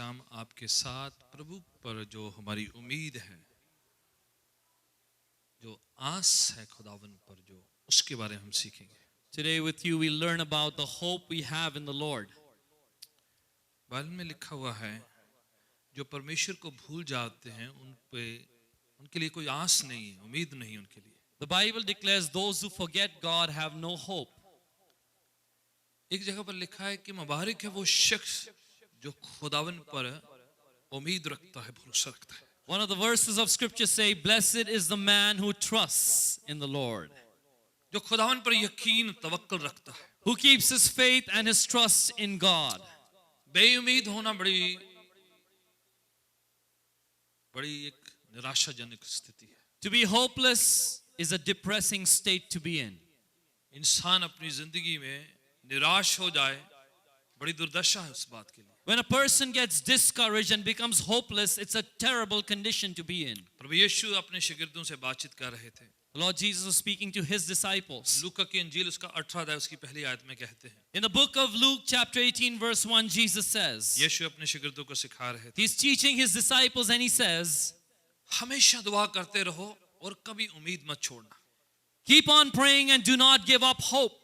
शाम आपके साथ प्रभु पर जो हमारी उम्मीद है, जो आस है खुदावन पर, जो उसके बारे में हम सीखेंगे। Today with you we learn about the hope we have in the Lord. Bible में लिखा हुआ है, जो परमेश्वर को भूल जाते हैं उनके लिए कोई आस नहीं है, उम्मीद नहीं उनके लिए। The Bible declares those who forget God have no hope. एक जगह पर लिखा है कि मुबारक है वो शख्स जो खुदावन पर उम्मीद रखता है, भरोसा रखता है। One of the verses of scripture say, blessed is the man who trusts in the Lord, जो खुदावन पर यकीन तवक्कुल रखता है, who keeps his faith and his trust in God. बेउम्मीद होना बड़ी एक निराशाजनक स्थिति है। To be hopeless is a depressing state to be in. इंसान अपनी जिंदगी में निराश हो जाए, बड़ी दुर्दशा है उस बात के लिए। When a person gets discouraged and becomes hopeless, it's a terrible condition to be in. प्रभु यीशु अपने शागिर्दों से बातचीत कर रहे थे। The Lord Jesus was speaking to his disciples. लूका की इंजील उसका 18 अध्याय उसकी पहली आयत में कहते हैं, In the book of Luke chapter 18 verse 1, Jesus says, यीशु अपने शागिर्दों को सिखा रहे थे, he's teaching his disciples and he says, हमेशा दुआ करते रहो और कभी उम्मीद मत छोड़ना। keep on praying and do not give up hope.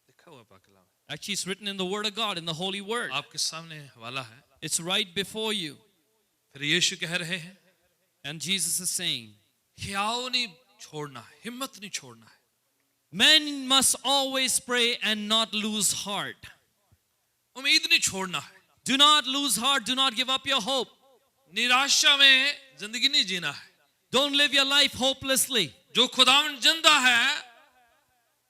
लिखा हुआ पाक कलाम, Actually, it's written in the Word of God, in the Holy Word. आपके सामने हवाला है। It's right before you. फिर यीशु कह रहे हैं, And Jesus is saying, हियाव नहीं छोड़ना है, हिम्मत नहीं छोड़ना है। men must always pray and not lose heart. उम्मीद नहीं छोड़ना है। Do not lose heart. Do not give up your hope. निराशा में जिंदगी नहीं जीना है। Don't live your life hopelessly. जो खुदावन जिंदा है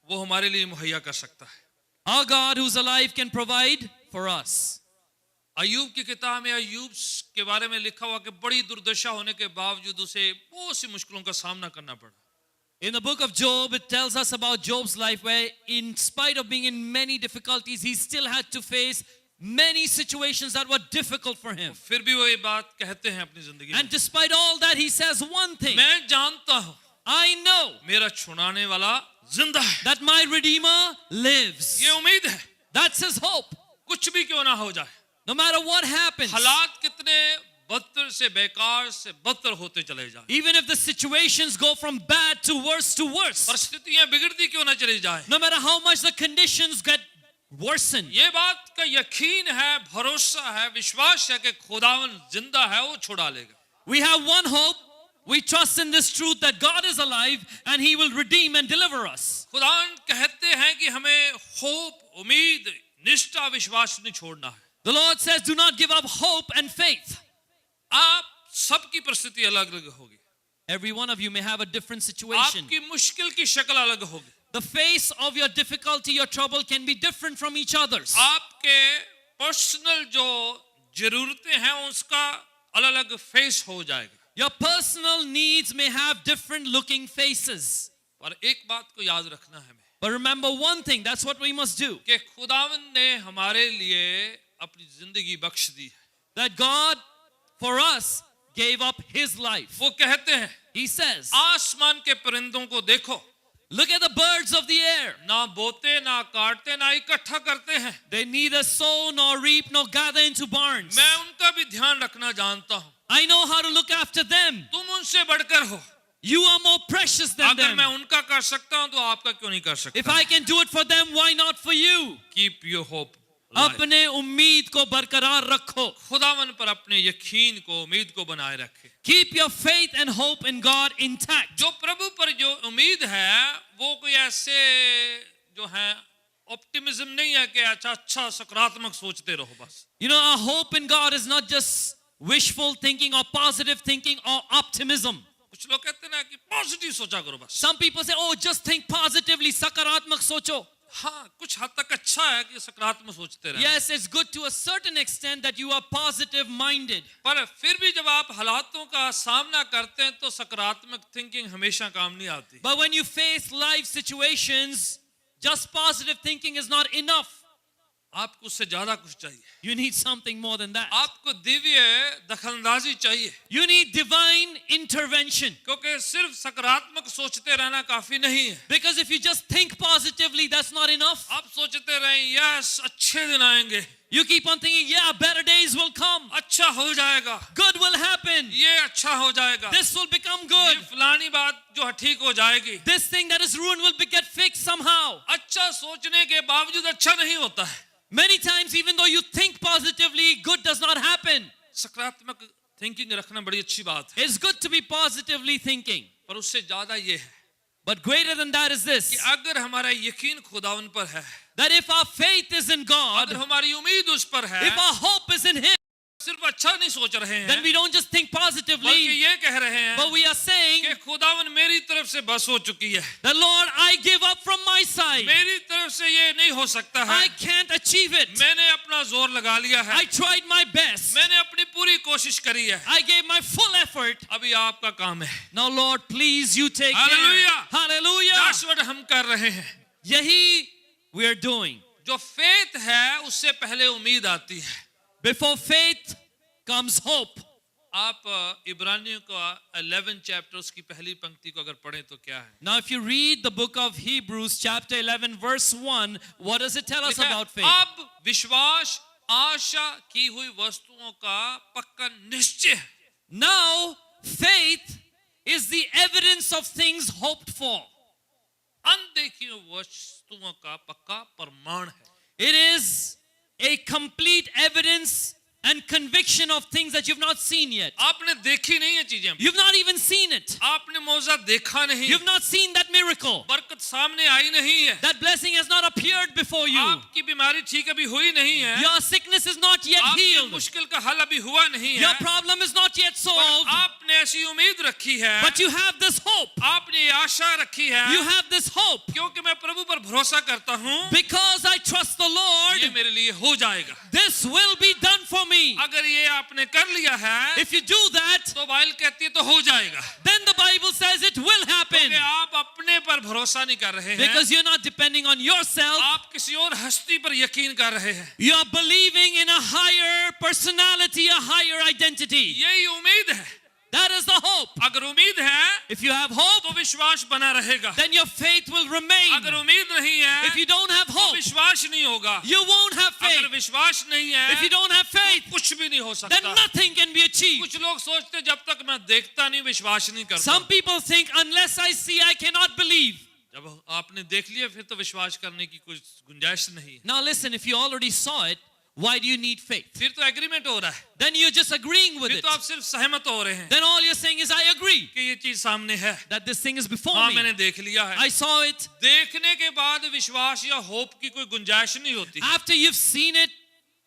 वो हमारे लिए मुहैया कर सकता है। Our God who's alive can provide for us. अय्यूब की किताब में अय्यूब के बारे में लिखा हुआ कि बड़ी दुर्दशा होने के बावजूद उसे बहुत सी मुश्किलों का सामना करना पड़ा। In the book of Job, it tells us about Job's life where in spite of being in many difficulties, he still had to face many situations that were difficult for him. फिर भी वो ये बात कहते हैं अपनी जिंदगी में, And despite all that, he says one thing. मैं जानता हूँ I know मेरा छुड़ाने वाला जिंदा है। that my Redeemer lives. ये उम्मीद है, That's his hope. कुछ भी क्यों ना हो जाए, No matter what happens, हालात कितने बदतर से बेकार से बदतर होते चले जाए, even if the situations go from bad to worse, परिस्थितियां बिगड़ती क्यों ना चली जाए, no matter how much the conditions get worsened, ये बात का यकीन है, भरोसा है, विश्वास है कि खुदावन जिंदा है, वो छुड़ा लेगा। we have one hope. We trust in this truth that God is alive and he will redeem and deliver us. खुदावन कहते हैं कि हमें होप, उम्मीद, निष्ठा, विश्वास नहीं छोड़ना है। The Lord says, do not give up hope and faith. आप सबकी परिस्थिति अलग अलग होगी, Every one of you may have a different situation. आपकी मुश्किल की शक्ल अलग होगी, The face of your difficulty, your trouble can be different from each other's. आपके पर्सनल जो जरूरतें हैं उसका अलग अलग फेस हो जाएगा। Your personal needs may have different looking faces. पर एक बात को याद रखना है हमें, But remember one thing, that's what we must do. कि खुदावन ने हमारे लिए अपनी जिंदगी बख्श दी है। That God for us gave up his life. वो कहते हैं, He says, आसमान के परिंदों को देखो, look at the birds of the air. ना बोते ना काटते ना इकट्ठा करते हैं, They neither sow nor reap nor gather into barns. मैं उनका भी ध्यान रखना जानता हूँ। I know how to look after them. तुम उनसे बढ़कर हो, You are more precious than अगर them. मैं उनका कर सकता हूँ तो आपका क्यों नहीं कर If सकता? I can do it for them, why not for you? Keep your hope alive. अपने उम्मीद को बरकरार रखो. खुदावन पर अपने यकीन को, उम्मीद को बनाए रखे। Keep your faith and hope in God intact. जो प्रभु पर जो उम्मीद है वो कोई ऐसे जो है ऑप्टिमिज्म नहीं है कि अच्छा सकारात्मक सोचते रहो बस। You know, our hope in God is not just wishful thinking or positive thinking or optimism. कुछ लोग कहते हैं ना कि पॉजिटिव सोचा करो बस। Some people say, oh, just think positively, सकारात्मक सोचो. हाँ, कुछ हद तक अच्छा है कि सकारात्मक सोचते रहे। Yes, it's good to a certain extent that you are positive minded. पर फिर भी जब आप हालातों का सामना करते हैं तो सकारात्मक थिंकिंग हमेशा काम नहीं आती। But when you face life situations, just positive thinking is not enough. आपको उससे ज्यादा कुछ चाहिए. You need something more than that. आपको दिव्य दखलंदाजी चाहिए. You need divine intervention. क्योंकि सिर्फ सकारात्मक सोचते रहना काफी नहीं है. Because if you just think positively, that's not enough. आप सोचते रहें यस अच्छे दिन आएंगे, You keep on thinking, yeah, better days will come. अच्छा हो जाएगा, Good will happen. ये अच्छा हो जाएगा, This will become ये good. फलानी बात जो है ठीक हो जाएगी. This thing that is ruined will get fixed somehow. अच्छा सोचने के बावजूद अच्छा नहीं होता है. Many times, even though you think positively, good does not happen. सकारात्मक थिंकिंग रखना बड़ी अच्छी बात है, It's good to be positively thinking. पर उससे ज्यादा ये है But greater than that is कि this, अगर हमारा यकीन खुदावन पर है, that if our faith is in God, अगर हमारी उम्मीद उस पर है, if our hope is in Him, सिर्फ अच्छा नहीं सोच रहे then हैं, we don't just think बल्कि positively, ये कह रहे हैं but we are saying, कि खुदावन मेरी तरफ से बस हो चुकी है, the Lord, I give up from my side. मेरी तरफ से ये नहीं हो सकता है, I can't achieve it. मैंने अपना जोर लगा लिया है, I tried my best. मैंने अपनी पूरी कोशिश करी है, I gave my full effort. अभी आपका काम है. Now, Lord, please you take care. Hallelujah. Hallelujah. That's what हम कर रहे हैं. Yahi we are doing. जो फेथ है उससे पहले उम्मीद आती है. Before faith comes hope. आप इब्रानियों का 11 चैप्टर उसकी पहली पंक्ति को अगर पढ़ें तो क्या है? Now, if you read the book of Hebrews, chapter 11, verse 1, what does it tell us लिखा है, about faith? अब विश्वास आशा की हुई वस्तुओं का पक्का निश्चय है. Now, faith is the evidence of things hoped for. अनदेखी हुई वस्तुओं का पक्का प्रमाण है. It is a complete evidence and conviction of things that you've not seen yet. आपने देखी नहीं है चीजें, You've not even seen it. आपने मौजा देखा नहीं, You've not seen that miracle. बरकत सामने आई नहीं है, That blessing has not appeared before you. आपकी बीमारी ठीक अभी हुई नहीं है, Your sickness is not yet आपकी healed. मुश्किल का हल अभी हुआ नहीं Your है, problem is not yet पर solved. आपने ऐसी उम्मीद रखी है, But you have this hope. आपने ये आशा रखी है, You have this hope. क्योंकि मैं प्रभु पर भरोसा करता हूँ, Because I trust the ये Lord, मेरे लिए हो जाएगा. this will be done for me. अगर ये आपने कर लिया है If you do that, तो बाइबल कहती है तो हो जाएगा, then the Bible says it will happen. क्योंकि आप अपने पर भरोसा नहीं कर रहे हैं, Because you're not depending on yourself. आप किसी और हस्ती पर यकीन कर रहे हैं. You are believing in a higher personality, a higher identity. यही उम्मीद है. That is the hope. अगर उम्मीद है If you have hope, तो विश्वास बना रहेगा, then your faith will remain. अगर उम्मीद नहीं है If you don't have तो hope, विश्वास नहीं होगा, you won't have अगर faith. विश्वास नहीं है If you don't have faith, तो कुछ भी नहीं हो then सकता. nothing can be achieved. कुछ लोग सोचते जब तक मैं देखता नहीं विश्वास नहीं करता. Some people think, unless I see, I cannot believe. जब आपने देख लिया फिर तो विश्वास करने की कुछ गुंजाइश नहीं है. Now listen, if you already saw it, why do you need faith? फिर तो एग्रीमेंट हो रहा है, Then you're just agreeing with फिर it. तो आप सिर्फ सहमत हो रहे हैं Then all you're saying is, I agree कि ये चीज सामने है, that this thing is before हाँ me. मैंने देख लिया है. I saw it. देखने के बाद विश्वास या होप की कोई गुंजाइश नहीं होती. After you've seen it,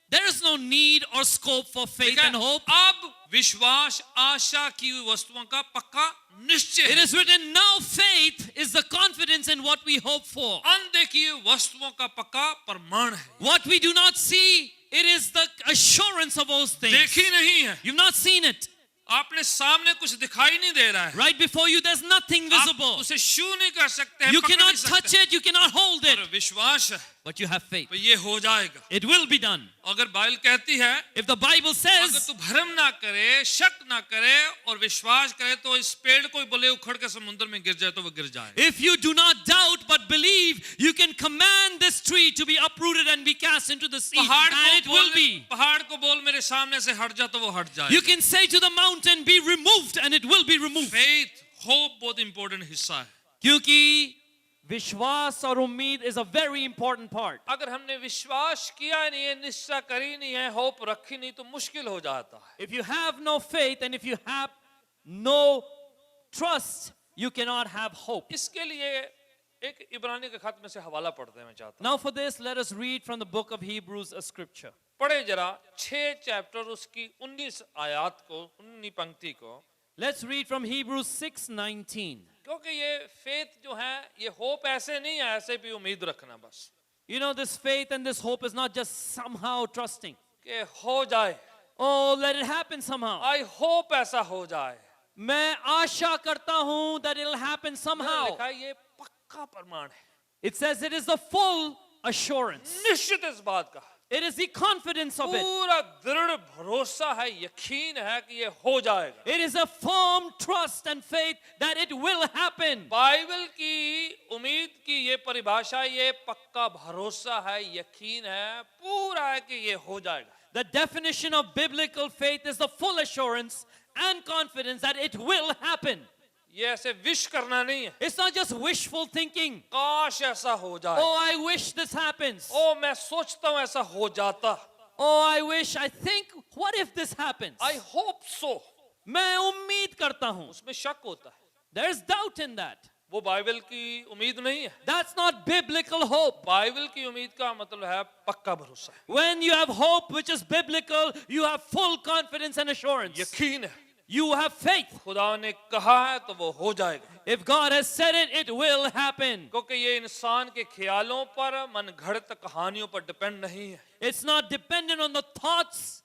there is no need or scope for faith ठीक है? and hope. अब विश्वास आशा की हुई वस्तुओं का पक्का निश्चय It है. is written, now faith is the confidence in what we hope for. अनदेखी हुई वस्तुओं का पक्का प्रमाण है. What we do not see, it is the assurance of those things. देखी नहीं है, You've not seen it. आपने सामने कुछ दिखाई नहीं दे रहा है, Right before you, there's nothing आप visible. उसे छू नहीं कर सकते हैं, You पकड़ cannot नहीं touch सकते, it, you cannot hold it. पर विश्वास है But you have faith. तो ये हो जाएगा. It will be done. अगर बाइबल कहती है If the Bible अगर says, तू भ्रम ना करे, शक ना करे और विश्वास करे तो इस पेड़ को बोले उखड़ के समुद्र में गिर जाए तो वो गिर जाए. if you do not doubt but believe, you can command this tree to be uprooted and be cast into the sea, पहाड़ and it को will बोल, be. पहाड़ को बोल मेरे सामने से हट जा तो वो हट जाए. You can say to the mountain, be removed, and it will be removed. Faith hope बहुत इंपॉर्टेंट हिस्सा है. क्योंकि विश्वास और उम्मीद is a very important part. अगर हमने विश्वास किया नहीं है, निश्चय करी नहीं है, होप रखी नहीं तो मुश्किल हो जाता है. If you have no faith and if you have no trust, you cannot have hope. इसके लिए एक इब्रानी के खत में से हवाला पढ़ते हैं मैं चाहता हूं. Now for this, let us read from the book of Hebrews a scripture. पढ़े जरा 6 चैप्टर उसकी 19 आयत को, 19 पंक्ति को. Let's read from Hebrews 6:19. क्योंकि ये फेथ जो है ये होप ऐसे नहीं है, ऐसे भी उम्मीद रखना बस You know, this faith and this hope is not just somehow trusting. कि हो जाए. Oh, let it happen somehow. I hope ऐसा हो जाए. मैं आशा करता हूं that it'll happen somehow. लिखा है ये पक्का प्रमाण है, It says it is the full assurance. निश्चित इस बात का It is the confidence of it. पूरा दृढ़ भरोसा है, यकीन है कि ये हो जाएगा। It is a firm trust and faith that it will happen. Bible की उम्मीद की ये परिभाषा, ये पक्का भरोसा है, यकीन है, पूरा है कि ये हो जाएगा। The definition of biblical faith is the full assurance and confidence that it will happen. ये ऐसे विश करना नहीं है, It's not just wishful thinking. काश ऐसा हो जाए, Oh, I wish this happens. ओ मैं सोचता हूँ ऐसा हो जाता, Oh, I think, what if this happens? I hope so, मैं उम्मीद करता हूँ. उसमें शक होता है। There's doubt in that. वो बाइबल की उम्मीद नहीं है। That's not biblical hope. Bible की उम्मीद का मतलब है पक्का भरोसा है, When you have hope which is biblical, you have full confidence and assurance. यकीन है। You have faith. खुदा ने कहा है तो वो हो जाएगा, If God has said it, it will happen. क्योंकि ये इंसान के ख्यालों पर, मन घड़त कहानियों पर डिपेंड नहीं है। It's not dependent on the thoughts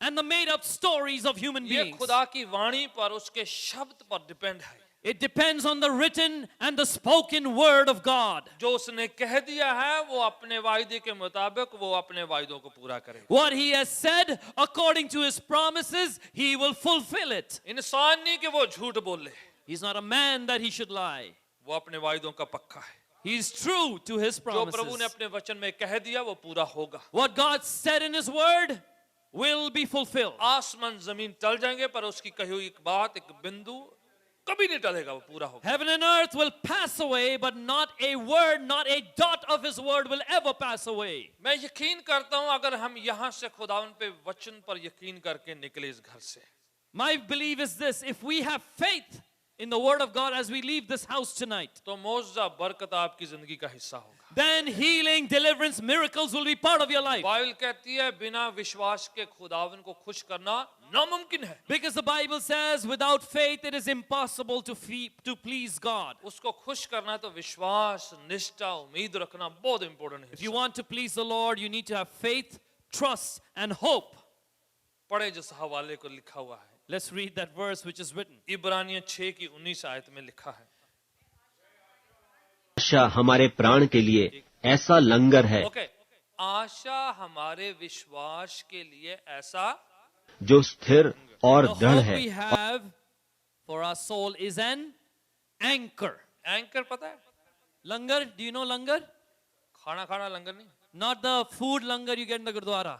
and the made up stories of human ये beings. खुदा की वाणी पर, उसके शब्द पर डिपेंड है। It depends on the written and the spoken word of God. जो उसने कह दिया है वो अपने वायदे के मुताबिक वो अपने वायदों को पूरा करेगा। What he has said, according to his promises, he will fulfill it. इंसान नहीं कि वो झूठ बोले, He's not a man that he should lie. वो अपने वायदों का पक्का है। He is true to his जो प्रभु ने promises. अपने वचन में कह दिया वो पूरा होगा। What God said in his word will be fulfilled. आसमान जमीन टल जाएंगे पर उसकी कही हुई एक बात, एक बिंदु कभी नहीं टलेगा, वो पूरा होगा। Heaven and earth will pass away, but not a word, not a dot of his word will ever pass away. मैं यकीन करता हूं अगर हम यहाँ से खुदावन पे वचन पर यकीन करके निकले इस घर से, My belief is this: if we have faith in the word of God as we leave this house tonight, तो मौजूदा बरकत आपकी जिंदगी का हिस्सा होगा। then healing, deliverance, miracles will be part of your life. Bible कहती है बिना विश्वास के खुदावन को खुश करना नामुमकिन है। Because the Bible says, without faith, it is impossible to please God. उसको खुश करना तो विश्वास, निष्ठा, उम्मीद रखना बहुत इंपॉर्टेंट है। If you want to please the Lord, you need to have faith, trust, and hope. पढ़े जिस हवाले को लिखा हुआ है, Let's read that verse which is written. इब्रानियों 6 की 19 आयत में लिखा है। आशा हमारे प्राण के लिए ऐसा लंगर है ओके, आशा हमारे विश्वास के लिए ऐसा, जो स्थिर और The दृढ़ hope है we have for our soul is an anchor. Anchor पता है? Langar, do you know langar? खाना खाना लंगर नहीं, Not the food langar you get in the Gurdwara.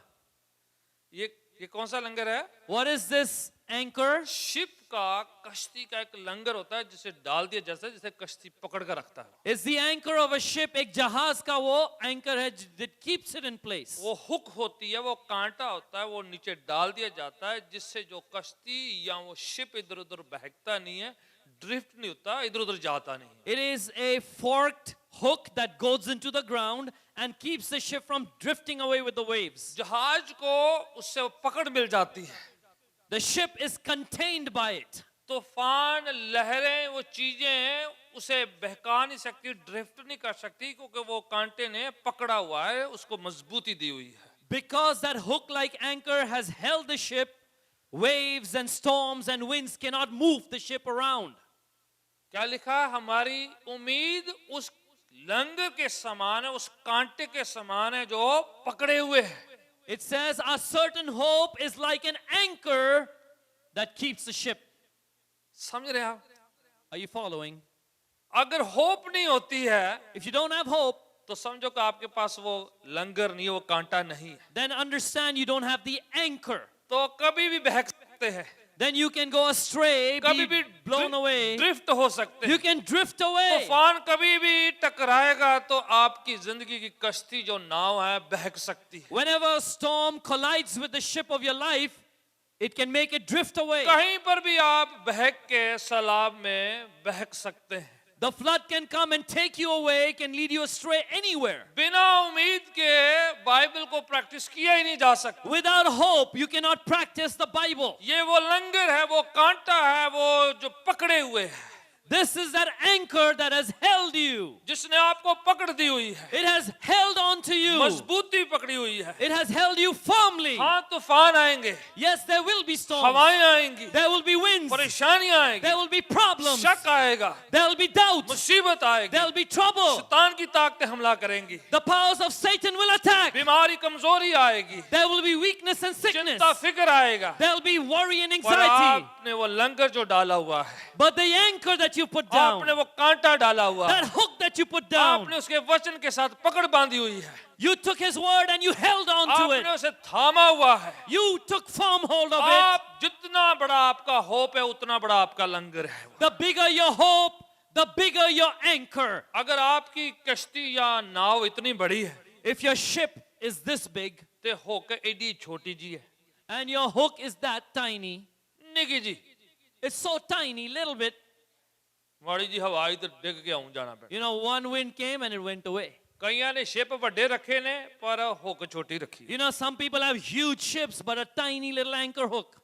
ये कौन सा लंगर है? What is this anchor? Ship का, कश्ती का एक लंगर होता है जिसे डाल दिया जैसे कश्ती पकड़ कर रखता है। It's the anchor of a ship. एक जहाज का वो anchor है that keeps it in place. वो हुक होती है, वो कांटा होता है, वो नीचे डाल दिया जाता है जिससे जो कश्ती या वो शिप इधर उधर बहकता नहीं है, ड्रिफ्ट नहीं होता, इधर उधर जाता नहीं है। It is a forked hook that goes into the ground and keeps the ship from drifting away with the waves. जहाज को उससे पकड़ मिल जाती है। The ship is contained by it. तूफान, लहरें, वो चीजें हैं उसे बहका नहीं सकती, ड्रिफ्ट नहीं कर सकती, क्योंकि वो कांटे ने पकड़ा हुआ है, उसको मजबूती दी हुई है। Because that hook-like anchor has held the ship, waves and storms and winds cannot move the ship around. क्या लिखा? हमारी उम्मीद उस लंगर के समान है, उस कांटे के समान है जो पकड़े हुए है। It says our certain hope is like an anchor that keeps the ship. समझ रहे हैं आप? Are you following? अगर होप नहीं होती है If you don't have hope, तो समझो कि आपके पास वो लंगर नहीं है, वो कांटा नहीं है, then understand you don't have the anchor. तो कभी भी बहक सकते हैं, Then you can go astray, कभी be भी blown away. ड्रिफ्ट हो सकते You हैं। can drift away. तूफान कभी भी टकराएगा तो आपकी जिंदगी की कश्ती जो नाव है बहक सकती है। Whenever a storm collides with the ship of your life, it can make it drift away. कहीं पर भी आप बहक के सैलाब में बहक सकते हैं। The flood can come and take you away, can lead you astray anywhere. बिना उम्मीद के बाइबल को प्रैक्टिस किया ही नहीं जा सकता। Without hope, you cannot practice the Bible. ये वो लंगर है, वो कांटा है, वो जो पकड़े हुए है। This is that anchor that has held you. जिसने आपको पकड़ दी हुई है, It has held on to you. मजबूती पकड़ी हुई है। It has held you firmly. हाँ, तूफान आएंगे, Yes, there will be storms. हवाएं आएंगी, There will be winds. परेशानियां आएगी, There will be problems. शक आएगा, There will be doubt. मुसीबत आएगी, There will be trouble. शैतान की ताकतें हमला करेंगी, The powers of Satan will attack. बीमारी कमजोरी आएगी, There will be weakness and sickness. चिंता फिक्र आएगा। There will be worry and पर anxiety. आपने वो लंगर जो डाला हुआ है, But the anchor that you put down, आपने वो कांटा डाला हुआ है, that hook that you put down, आपने उसके वचन के साथ पकड़ बांधी हुई है, you took his word and you held on to आपने it. उसे थामा हुआ है। You took firm hold of it. आप जितना बड़ा आपका होप है उतना बड़ा आपका लंगर है। The bigger your hope, the bigger your anchor. अगर आपकी कश्ती या नाव इतनी बड़ी है If your ship is this big तो होकर एडी छोटी जी है, and your hook is that tiny, Nikki ji, it's so tiny, little bit, माड़ी जी हवा आई तो डिग के आऊं जाना पड़ा। you know, one wind came and it went away. कईयां ने शिप बड़े रखे ने पर होक छोटी रखी। You know, some people have huge ships but a tiny little anchor hook.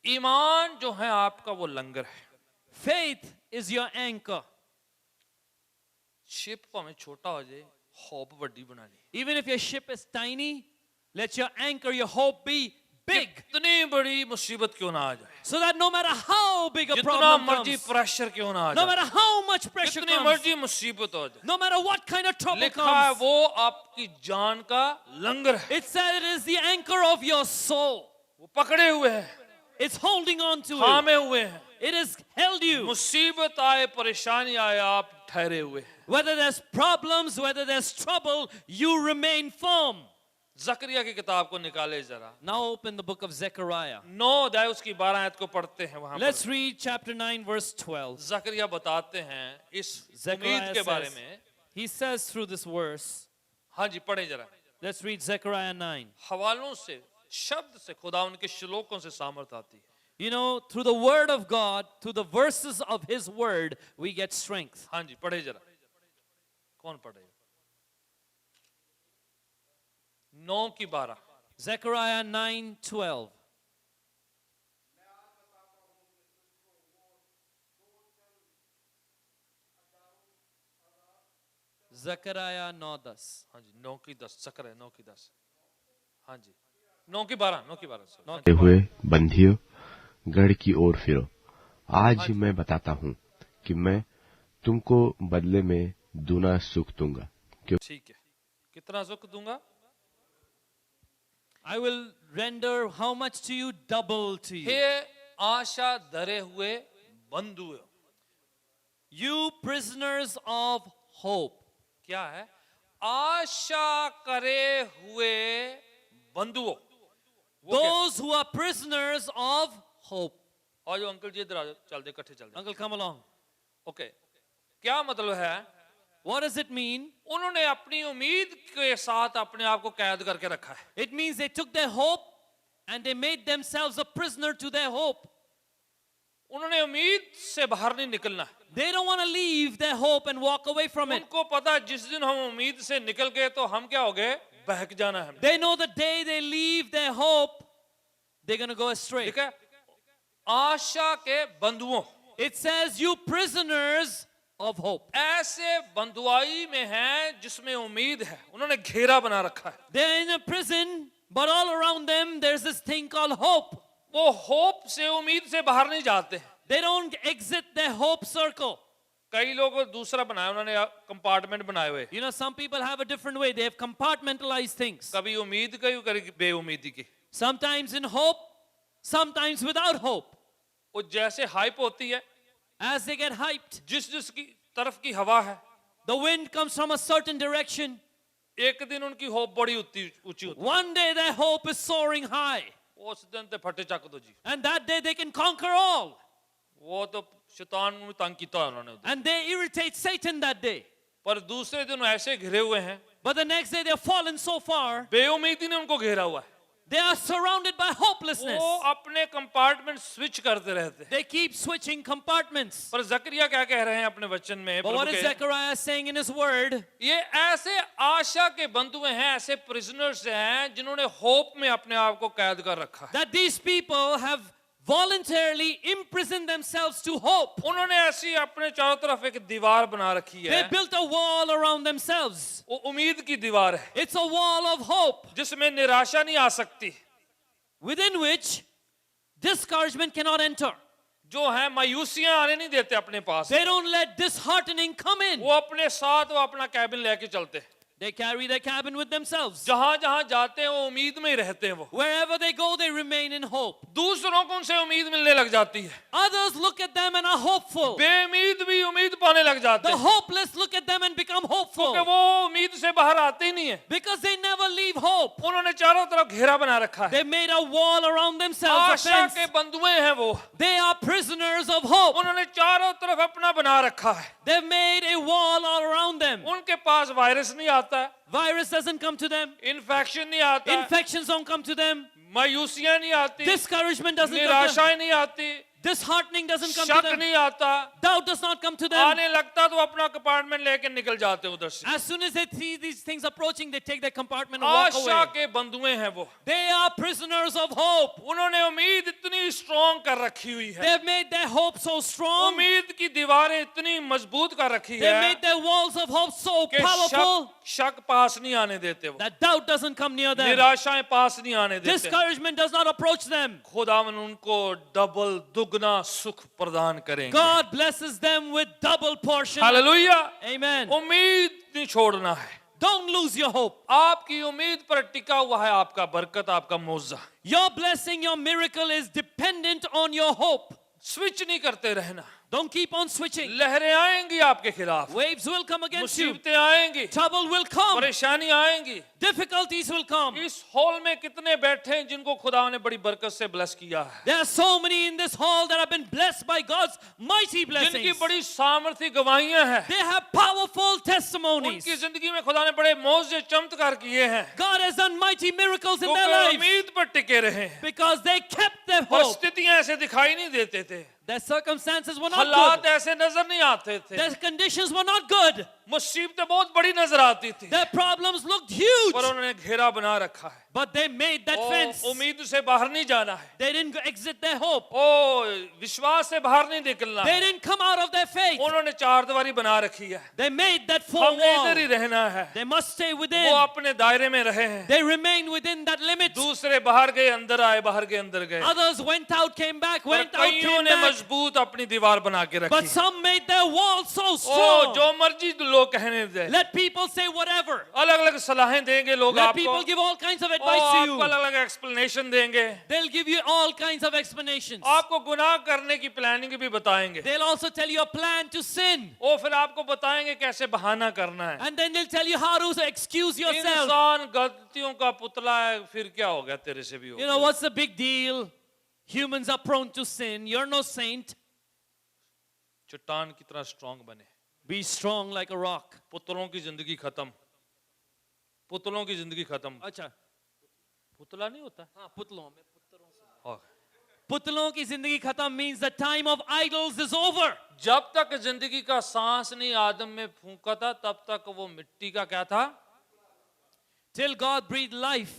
ईमान जो है आपका वो लंगर है। Faith is your anchor. Ship भाਵੇਂ छोटा हो जाए, होप बड़ी बनानी। Even if your ship is tiny, let your anchor, your hope be big. कितनी बड़ी मुसीबत क्यों ना आ जाए, So that no matter how big a जितना problem मर्जी comes, प्रेशर क्यों ना आ no जाए, matter how much pressure जितनी comes, मर्जी मुसीबत हो जाए, no matter what kind of trouble लिखा है comes, वो आपकी जान का लंगर है। it said it is the anchor of your soul. वो पकड़े हुए हैं, It's holding on to it. थामे हुए हैं। It has held you. मुसीबत आए, परेशानी आए, आप ठहरे हुए हैं। Whether there's problems, whether there's trouble, you remain firm. जकरिया की किताब को निकाले जरा, Now open the book of Zechariah. 9 अध्याय उसकी 12 आयत को पढ़ते हैं। वहां Let's पर read chapter 9, verse 12. जकरिया बताते हैं इस उम्मीद Zechariah के बारे says, में। he says through this verse, हाँ जी, पढ़े जरा। let's read Zechariah 9. हवालों से, शब्द से, खुदा उनके श्लोकों से सामर्थ आती है। You know, through the word of God, through the verses of his word, we get strength. हाँ जी, पढ़े जरा। कौन पढ़ेगा? 9 की 12। Zechariah 9:12. Zechariah 9:10. हाँ जी, 9 की 10, चक्कर है 9 की 10। हाँ जी, 9 की 12, 9 की 12। sorry। ते हुए बंधियों, गढ़ की ओर फिरो। आज मैं बताता हूँ कि मैं तुमको बदले में दूना सुख दूंगा। क्यों? ठीक है, कितना सुख दूंगा? I will render how much to you? Double to you. हे आशा धरे हुए बंधुओं। You prisoners of hope. क्या है? आशा करे हुए बंधुओं। वो क्या? Those who are prisoners of hope. और जो अंकल जी इधर आ जाओ, चल दे, इकट्ठे चल दे। Uncle, come along. ओके, क्या मतलब है? What does it mean? उन्होंने अपनी उम्मीद के साथ अपने आप को कैद करके रखा है। It means they took their hope and they made themselves a prisoner to their hope. उन्होंने उम्मीद से बाहर नहीं निकलना है। They don't want to leave their hope and walk away from it. उनको पता है जिस दिन हम उम्मीद से निकल गए तो हम क्या हो गए? बहक जाना है हमें। They know the day they leave their hope, they're going to go astray. ठीक है? आशा के बंधुओं, It says, you prisoners of hope. ऐसे बंधुआई में हैं जिसमें उम्मीद है। उन्होंने घेरा बना रखा है। They're in a prison, but all around them, there's this thing called hope. वो होप से, उम्मीद से बाहर नहीं जाते। They don't exit their hope circle. कई लोग दूसरा बनाया, उन्होंने कंपार्टमेंट बनाए हुए। You know, some people have a different way. They have compartmentalized things. कभी उम्मीद की, कभी बेउम्मीदी की। Sometimes in hope, sometimes without hope. वो जैसे हाइप होती है, As they get hyped, जिस की तरफ की हवा है, the wind comes from a certain direction. एक दिन उनकी होप बड़ी ऊंची होती। One day their hope is soaring high. उस दिन ते फटे चक दो जी। And that day they can conquer all. वो तो शैतान में तंग किया उन्होंने उधर। And they irritate Satan that day. पर दूसरे दिन ऐसे घिरे हुए हैं, But the next day they're fallen so far, बेउम्मीदी ने उनको घेरा हुआ है। they are surrounded by hopelessness. वो अपने कंपार्टमेंट स्विच करते रहते हैं। They keep switching compartments. पर जकरिया क्या कह रहे हैं अपने वचन में? But what प्रभु is के, Zechariah saying in his word? ये ऐसे आशा के बंधु हैं, ऐसे प्रिजनर्स हैं जिन्होंने होप में अपने आप को कैद कर रखा है। That these people have voluntarily imprison themselves to hope. उन्होंने ऐसी अपने चारों तरफ एक दीवार बना रखी They है, built a wall around themselves. वो उम्मीद की दीवार है It's a wall of hope जिसमें निराशा नहीं आ सकती, within which discouragement cannot enter. जो है मायूसियां आने नहीं देते अपने पास, They don't let disheartening come in. वो अपने साथ वो अपना कैबिन लेके चलते हैं, They carry their cabin with themselves. जहां जहां जाते हैं वो उम्मीद में ही रहते हैं, वो Wherever they go, they remain in hope. दूसरों को उनसे उम्मीद मिलने लग जाती है, Others look at them and are hopeful. बेउम्मीद भी उम्मीद पाने लग जाते The हैं, hopeless look at them and become क्योंकि hopeful वो उम्मीद से बाहर आते ही नहीं है, because they never leave hope. उन्होंने चारों तरफ घेरा बना रखा है, They made a wall around themselves. A Asha fence. के बंधुए हैं वो, They are prisoners of hope. उन्होंने चारों तरफ अपना बना रखा है, They've made a wall all around them. उनके पास वायरस नहीं आता है, Virus doesn't come to them. Infection नहीं आता है, Infections don't come to them. मायूसियां नहीं आती, Discouragement doesn't come to them. निराशाएं नहीं आती, Disheartening doesn't come to शक them. नहीं आता, Doubt does not come to them. आने लगता तो अपना कंपार्टमेंट लेके निकल जाते उधर से, As soon as they see these things approaching, they take their compartment and walk Asha away. के बंधुए हैं वो, They are prisoners of hope. उन्होंने उम्मीद इतनी स्ट्रॉन्ग कर रखी हुई है, They've made their hope so strong. उम्मीद की दीवारें इतनी मजबूत कर रखी They've है made their walls of hope so कि powerful शक पास नहीं आने देते, वो that doubt doesn't come near them. निराशाएं पास नहीं आने देते, Discouragement does not approach them. खुदावन उनको डबल दुगना सुख प्रदान करेंगे, God blesses them with double portion. Hallelujah, Amen. उम्मीद नहीं छोड़ना है, Don't lose your hope. आपकी उम्मीद पर टिका हुआ है आपका बरकत, आपका मौजा, Your blessing, your miracle is dependent on your hope. Switch नहीं करते रहना, Don't keep on switching. लहरें आएंगी आपके खिलाफ, Waves will come against you. मुसीबतें आएंगी, Trouble will come. परेशानी आएंगी, Difficulties will come. इस हॉल में कितने बैठे हैं जिनको खुदा ने बड़ी बरकत से ब्लेस किया है, There are so many in this hall that have been blessed by God's mighty जिनकी blessings. बड़ी सामर्थी गवाहियां हैं, They have powerful testimonies. उनकी जिंदगी में खुदा ने बड़े मौजे चमत्कार किए हैं, God has done mighty miracles in their क्योंकि lives उम्मीद पर टिके रहे हैं, because they kept their hope. परिस्थितियां ऐसे दिखाई नहीं देते थे, Their circumstances were not हालात good. ऐसे नजर नहीं आते थे, Their conditions were not good. मुसीबतें बहुत बड़ी नजर आती थी, Their problems looked huge. पर उन्होंने घेरा बना रखा है, But they made that fence. उम्मीद से बाहर नहीं जाना है, They didn't exit their hope. विश्वास से बाहर नहीं निकलना They है, didn't come out of their faith. उन्होंने चार दीवारी बना रखी है, They made that four हमने इधर ही wall. रहना है, They must stay वो within. अपने दायरे में रहे हैं, They remained within that limit. दूसरे बाहर गए अंदर आए, बाहर गए अंदर गए, Others went out, came back, पर went out, कईयों came ने back. मजबूत अपनी दीवार बना के But रखी, some made their wall so O strong. जो मर्जी लोग कहने दे, Let people say whatever. अलग अलग सलाहें देंगे लोग Let आपको, people give all kinds of O advice to आपको you. अलग अलग एक्सप्लेनेशन देंगे, They'll give you all kinds of explanations. आपको गुनाह करने की प्लानिंग भी बताएंगे, They'll also tell you a plan to sin. ओ फिर आपको बताएंगे कैसे बहाना करना है, And then they'll tell you how to excuse yourself. इंसान गलतियों का पुतला है, फिर क्या हो गया, तेरे से भी हो You गया। know, what's the big deal? Humans are prone to sin. You're no saint. चट्टान की तरह स्ट्रांग बने, Be strong like a rock. पुतलों की जिंदगी खत्म, पुतलों की जिंदगी खत्म, अच्छा पुतला नहीं होता, हाँ पुतलों में और पुतलों की जिंदगी खत्म means the time of idols is over. जब तक जिंदगी का सांस नहीं आदम में फूंका था, तब तक वो मिट्टी का क्या था, Till God breathed life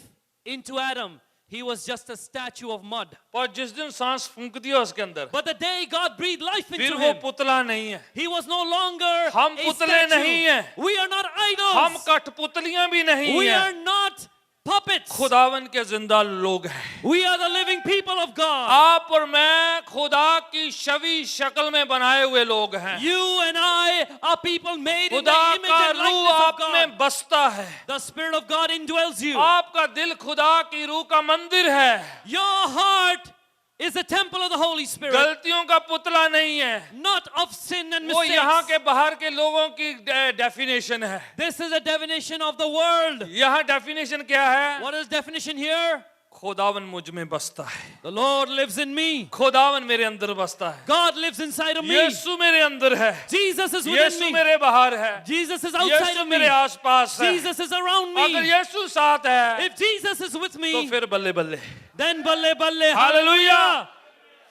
into Adam, he was just a statue of mud. पर जिस दिन सांस फूंक दिया उसके अंदर, But the day God breathed life फिर into वो him, पुतला नहीं है, he was no longer हम a पुतले नहीं statue. हैं, We are not हम idols. कठपुतलियां भी नहीं We हैं, are not puppets. खुदावन के जिंदा लोग हैं, We are the living people of God. आप और मैं खुदा की छवि शक्ल में बनाए हुए लोग हैं, You and I are people made in खुदा the image का and रूह likeness आप of God. में बसता है, The Spirit of God indwells you. आपका दिल खुदा की रूह का मंदिर है, Your heart is a temple of the Holy Spirit, गलतियों का पुतला नहीं है, not of sin and वो यहाँ mistakes. के बाहर के लोगों की डेफिनेशन है, This is a definition of the world. यहाँ डेफिनेशन क्या है, What is definition here? खुदावन मुझ में बसता है, The Lord lives in me. खुदावन मेरे अंदर बसता है, God lives inside of me. यीशु मेरे अंदर है, Jesus is within Yeshu me. मेरे बाहर है, Jesus is outside Yeshu of me. मेरे आसपास है, Jesus is around अगर me. यीशु साथ है If Jesus is with तो me, फिर बल्ले बल्ले, then balle balle. हालेलुया,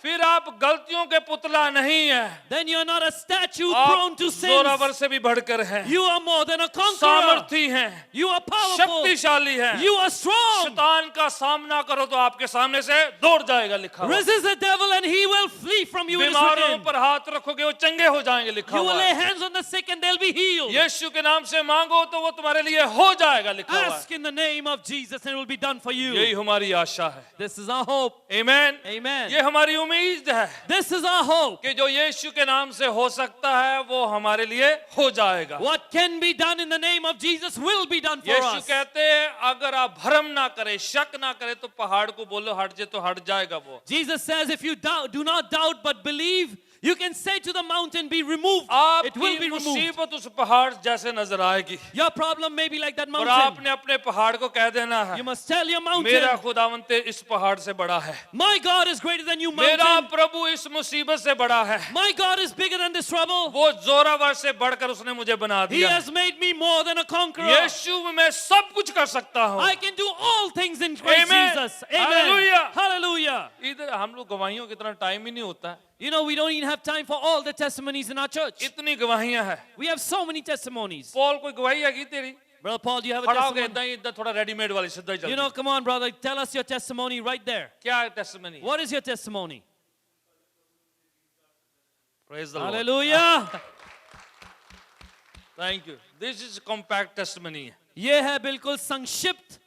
फिर आप गलतियों के पुतला नहीं है, Then you're not a statue आप prone to जोरावर sins. से भी बढ़कर हैं, You are more than a conqueror. सामर्थी हैं, You are powerful. शक्तिशाली हैं। You are strong. शैतान का सामना करो तो आपके सामने से दौड़ जाएगा, लिखा हुआ है। Resist the devil and he will flee from you. It is बीमारों written. पर हाथ रखोगे वो चंगे हो जाएंगे, लिखा You will हुआ lay है। hands on the sick and they'll be healed. यीशु के नाम से मांगो तो वो तुम्हारे लिए हो जाएगा, लिखा हुआ Ask in the name of Jesus and it will be done for है। यही you. हमारी आशा है। This is our hope. आमीन। Amen. ये हमारी उम्मीद है This is our hope. कि जो यीशु के नाम से हो सकता है वो हमारे लिए हो जाएगा। What can be done in the name of Jesus will be done for Yeshu us. कहते हैं अगर आप भ्रम ना करें, शक ना करें तो पहाड़ को बोलो हट जाए तो हट जाएगा वो। Jesus says, if you do not doubt but believe, you can say to the mountain, be removed. It will आपकी be removed. मुसीबत उस पहाड़ जैसे नजर आएगी Your problem may be like that और mountain. आपने अपने पहाड़ को कह देना है You must tell your mountain, मेरा खुदावंत इस पहाड़ से बड़ा है, my God is greater than you, मेरा mountain. प्रभु इस मुसीबत से बड़ा है, My God is bigger than this trouble. वो जोरावर से बढ़कर उसने मुझे बना He दिया है। has made me more than a conqueror. यीशु में मैं सब कुछ कर सकता हूँ। I can do all things in Christ Amen. Jesus. Amen. Hallelujah. Hallelujah. इधर हम लोग गवाहियों की तरह टाइम ही नहीं होता है, You know, we don't even have time for all the testimonies in our church. इतनी गवाहियां हैं। We have so many testimonies. Paul कोई गवाही है की तेरी? Brother Paul, do you have a खड़ा हो गया testimony? इधर इधर थोड़ा रेडीमेड वाली सीधा ही चल। You know, come on, brother. Tell us your testimony right there. क्या है testimony? What is your testimony? Praise the Lord. Hallelujah. Thank you. This is compact testimony है। ये है बिल्कुल संक्षिप्त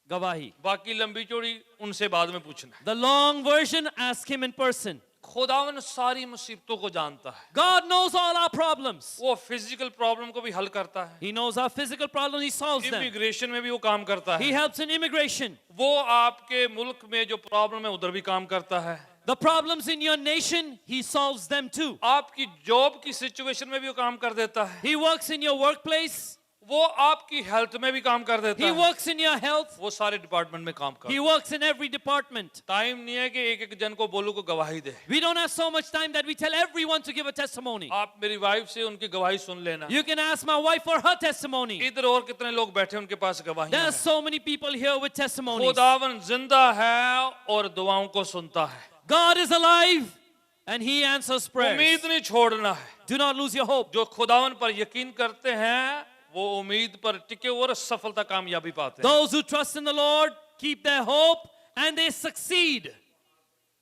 गवाही. बाकी लंबी चौड़ी उनसे बाद में पूछना। The long version, ask him in person. खुदावन सारी मुसीबतों को जानता है, God knows all our problems. वो फिजिकल प्रॉब्लम को भी हल करता है, He knows our physical problems. He solves them. Immigration में भी वो काम करता He है, helps in immigration. वो आपके मुल्क में जो प्रॉब्लम है उधर भी काम करता है, The problems in your nation, He solves them too. आपकी जॉब की सिचुएशन में भी वो काम कर देता है, He works in your workplace. वो आपकी हेल्थ में भी काम कर देता He है, works in your health. वो सारे डिपार्टमेंट में काम He करता works in every department. है। टाइम नहीं है कि एक एक जन को बोलू को गवाही दे। We don't have so much time that we tell everyone to give a testimony. आप मेरी वाइफ से उनकी गवाही सुन लेना। You can ask my wife for her testimony. इधर और कितने लोग बैठे उनके पास There गवाहियां are हैं। so many people here with testimonies. खुदावन जिंदा है और दुआओं को सुनता है। God is alive and He answers prayers. उम्मीद नहीं छोड़ना है। Do not lose your hope. जो खुदावन पर यकीन करते हैं वो उम्मीद पर टिके और सफलता कामयाबी पाते हैं। Those who trust in the Lord keep their hope and they succeed.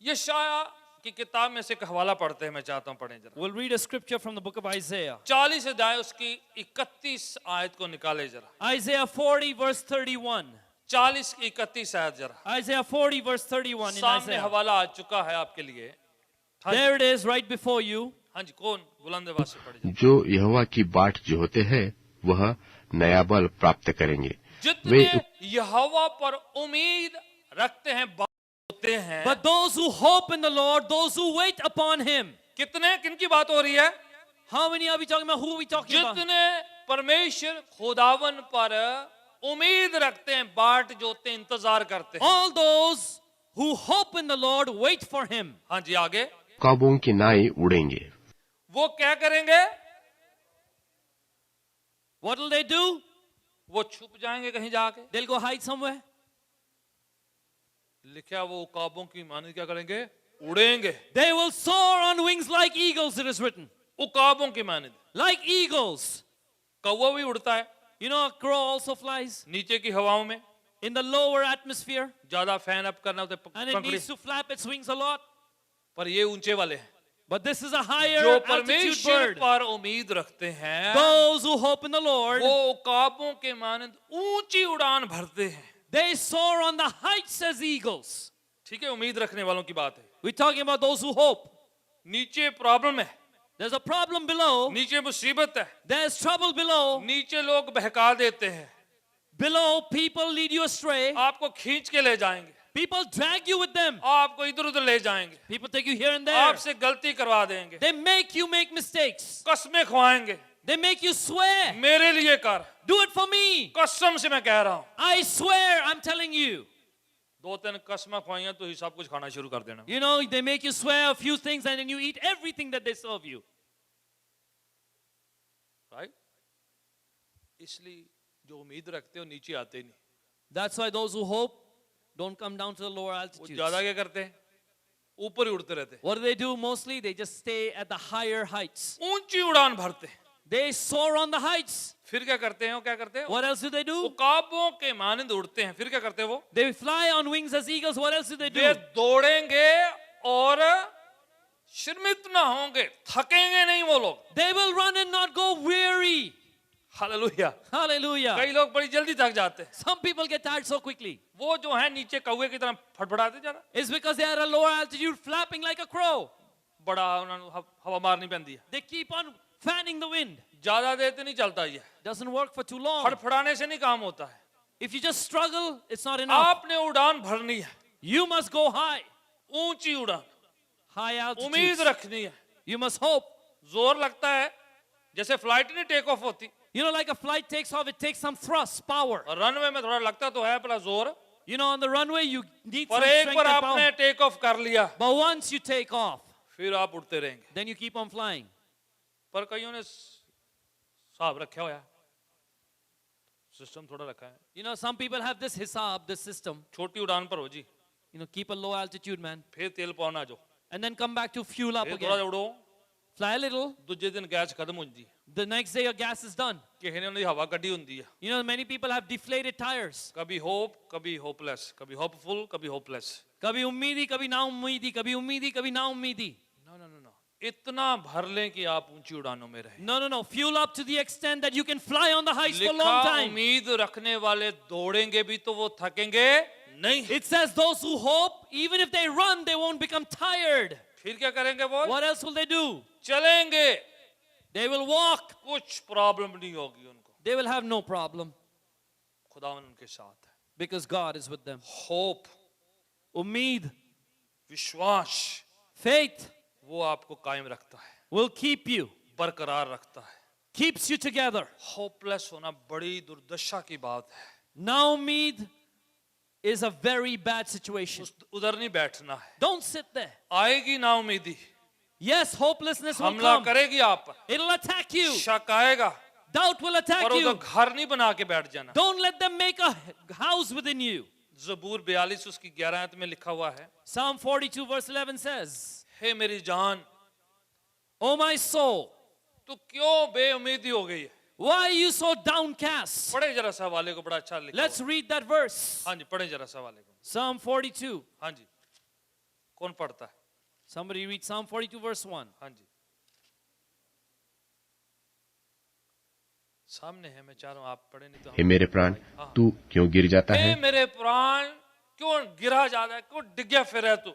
यशाया की किताब में से एक हवाला पढ़ते हैं, मैं चाहता हूं पढ़ें जरा। We'll read a scripture from the book of Isaiah. 40 अध्याय उसकी 31 आयत को निकाले जरा। Isaiah 40 verse 31. 40 की 31 आयत जरा। Isaiah 40 verse 31 in सामने Isaiah. हवाला आ चुका है आपके लिए। हाँ जी, There it is right before you. हाँ जी, कौन बुलंद आवाज से पढ़े? जो यहोवा की बाट जोहते हैं वह नया बल प्राप्त करेंगे। जितने यहोवा पर उम्मीद रखते हैं होते हैं, But those who hope in the Lord, those who wait upon Him. कितने किनकी बात हो रही है? How many are we talking about? Who are we talking about? जितने परमेश्वर खुदावन पर उम्मीद रखते हैं, बाट जोते हैं, इंतजार करते हैं। All those who hope in the Lord wait for Him. हाँ जी, आगे कौवों की नाई उड़ेंगे। वो क्या करेंगे? What will they do? वो छुप जाएंगे कहीं जाके। They'll go hide somewhere. लिखा वो उकाबों की माने क्या करेंगे? उड़ेंगे। They will soar on wings like eagles, it is written. उकाबों की माने Like eagles. कौवा भी उड़ता है You know, a crow also flies नीचे की हवाओं में, in the lower atmosphere. ज्यादा फैन अप करना होता है And it पंखड़ी, needs to flap its wings a lot. पर ये ऊंचे वाले हैं But this is a higher जो altitude परमेश्वर bird. पर उम्मीद रखते हैं। Those who hope in the Lord, वो उकाबों के मानंद ऊंची उड़ान भरते हैं। they soar on the heights as eagles. ठीक है, उम्मीद रखने वालों की बात है। We're talking about those who hope. नीचे प्रॉब्लम है, There's a problem below. नीचे मुसीबत है, There's trouble below. नीचे लोग बहका देते हैं, Below, people lead you astray. आपको खींच के ले जाएंगे, People drag you with them. आपको इधर उधर ले जाएंगे, People take you here and there. आपसे गलती करवा देंगे, They make you make mistakes. Kasmein खवाएंगे, They make you swear. मेरे लिए कर, Do it for me. कसम से मैं कह रहा हूं। I swear, I'm telling you. 2-3 कसमें खवाइयां तो हिसाब कुछ खाना शुरू कर देना। You know, they make you swear a few things and then you eat everything that they serve you. Right? इसलिए जो उम्मीद रखते हो नीचे आते ही नहीं। That's why those who hope don't come down to the lower वो altitudes. ज्यादा क्या करते हैं? ऊपर ही उड़ते रहते, What do? Mostly they just stay at the higher heights. ऊंची उड़ान भरते। They soar on the heights. फिर क्या करते हैं वो, क्या करते हैं? What else do? वो काबों के मानंद उड़ते हैं। फिर क्या करते हैं वो? They fly on wings as eagles. What else do? वे दौड़ेंगे और शर्मित ना होंगे, थकेंगे नहीं वो लोग। They will run and not go weary. Hallelujah. Hallelujah. कई लोग बड़ी जल्दी थक जाते हैं। Some people get tired so quickly. वो जो है नीचे कौवे की तरह फटफटाते जा रहा, It's because they are at a lower altitude flapping like a crow. बड़ा उन्होंने हवा मारनी पैंदी है। They keep on fanning the wind. ज्यादा देर तो नहीं चलता ये, Doesn't work for too long. फटफटाने से नहीं काम होता है। If you just struggle, it's not enough. आपने उड़ान भरनी है, You must go high. ऊंची उड़ान, High उम्मीद altitudes. रखनी है। You must hope. जोर लगता है, जैसे फ्लाइट नहीं टेक ऑफ होती, You know, like a flight takes off, it takes some thrust, power. और रनवे में थोड़ा लगता तो है अपना जोर, You know, on the runway, you need some पर एक strength बार and आपने power. टेक ऑफ कर लिया, But once you take off, फिर आप उड़ते रहेंगे। then you keep on flying. पर कईयों ने हिसाब रखा हुआ है, सिस्टम थोड़ा रखा है। You know, some people have this hisab, this system. छोटी उड़ान पर हो जी, You know, keep a low altitude, man. फिर तेल पाना जो, And then come back to fuel up फिर थोड़ा again. उड़ो, Fly a little. दूजे दिन गैस खत्म हो जाती है। The next day, your gas is done. किसी ने उन्हें हवा कड्डी होती है। You know, many people have deflated tires. कभी होप, कभी होपलेस, कभी होपफुल, कभी होपलेस। कभी उम्मीदी, कभी ना उम्मीदी, कभी उम्मीदी, कभी ना उम्मीदी. नो, इतना भर लें कि आप ऊंची उड़ानों में रहें। No. Fuel up to the extent that you can fly on the heights for a लिखा long time. उम्मीद रखने वाले दौड़ेंगे भी तो वो थकेंगे नहीं। It says those who hope, even if they run, they won't become tired. फिर क्या करेंगे वो? What else will they do? चलेंगे, They will walk. कुछ प्रॉब्लम नहीं होगी उनको, They will have no problem खुदावन उनके साथ है। because God is with them. Hope, Umeed, विश्वास, faith वो आपको कायम रखता है, will keep you, बरकरार रखता है। keeps you together. होपलेस होना बड़ी दुर्दशा की बात है। Now umeed is a very bad situation. उधर नहीं बैठना है, Don't sit there. आएगी ना उम्मीदी, Yes, hopelessness will हमला come. करेगी आप पर, It'll attack you. शक आएगा, Doubt will attack पर उधर you. घर नहीं बना के बैठ जाना। Don't let them make a house within you. ज़बूर 42 उसकी 11 आयत में लिखा हुआ है, Psalm 42 verse 11 says, हे मेरी जान, "O my soul, तू क्यों बेउम्मीदी हो गई है?" why are you so downcast?" पढ़े जरा सा वाले को, बड़ा अच्छा लिखा Let's हुआ। read that verse. हाँ जी, पढ़े जरा सा वाले को। Psalm 42. हाँ जी, कौन पढ़ता है? Somebody read Psalm 42 verse 1. हाँ जी, सामने है, मैं चाह रहा हूँ आप पढ़े, नहीं तो हे मेरे प्राण, तू क्यों गिर जाता हे है? मेरे प्राण क्यों गिरा जाता है, क्यों डिग्या फिर है तू?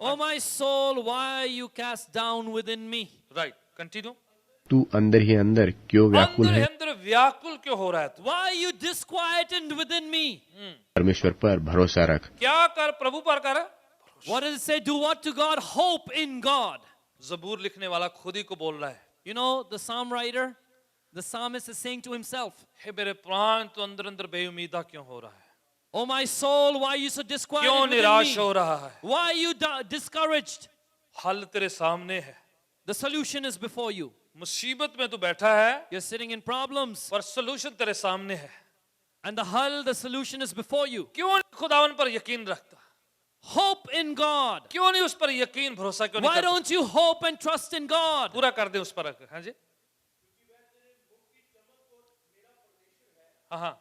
O my soul, why are you cast down within me? Right, continue. तू अंदर ही अंदर क्यों व्याकुल अंदर है? अंदर व्याकुल क्यों हो रहा है तू? Why are you disquieted within me? परमेश्वर पर भरोसा रख। क्या कर, प्रभु पर कर। What does it say? Do what to God? Hope in God. जबूर लिखने वाला खुद ही को बोल रहा है, You know, the psalm writer, the psalmist is saying to himself, हे मेरे प्राण तू अंदर अंदर बेउमीदा क्यों हो रहा है, "Oh my soul, why are you so disquieted क्यों within निराश me? हो रहा है? Why are you discouraged?" हल तेरे सामने है, The solution is before you. मुसीबत में तू बैठा है, You're sitting in problems, पर सलूशन तेरे सामने है। and the solution is before you. क्यों नहीं खुदावन पर यकीन रखता? Hope in God. क्यों नहीं उस पर यकीन भरोसा क्यों नहीं Why करता? don't you hope and trust in God? पूरा कर दे उस पर। हाँ जी, हाँ,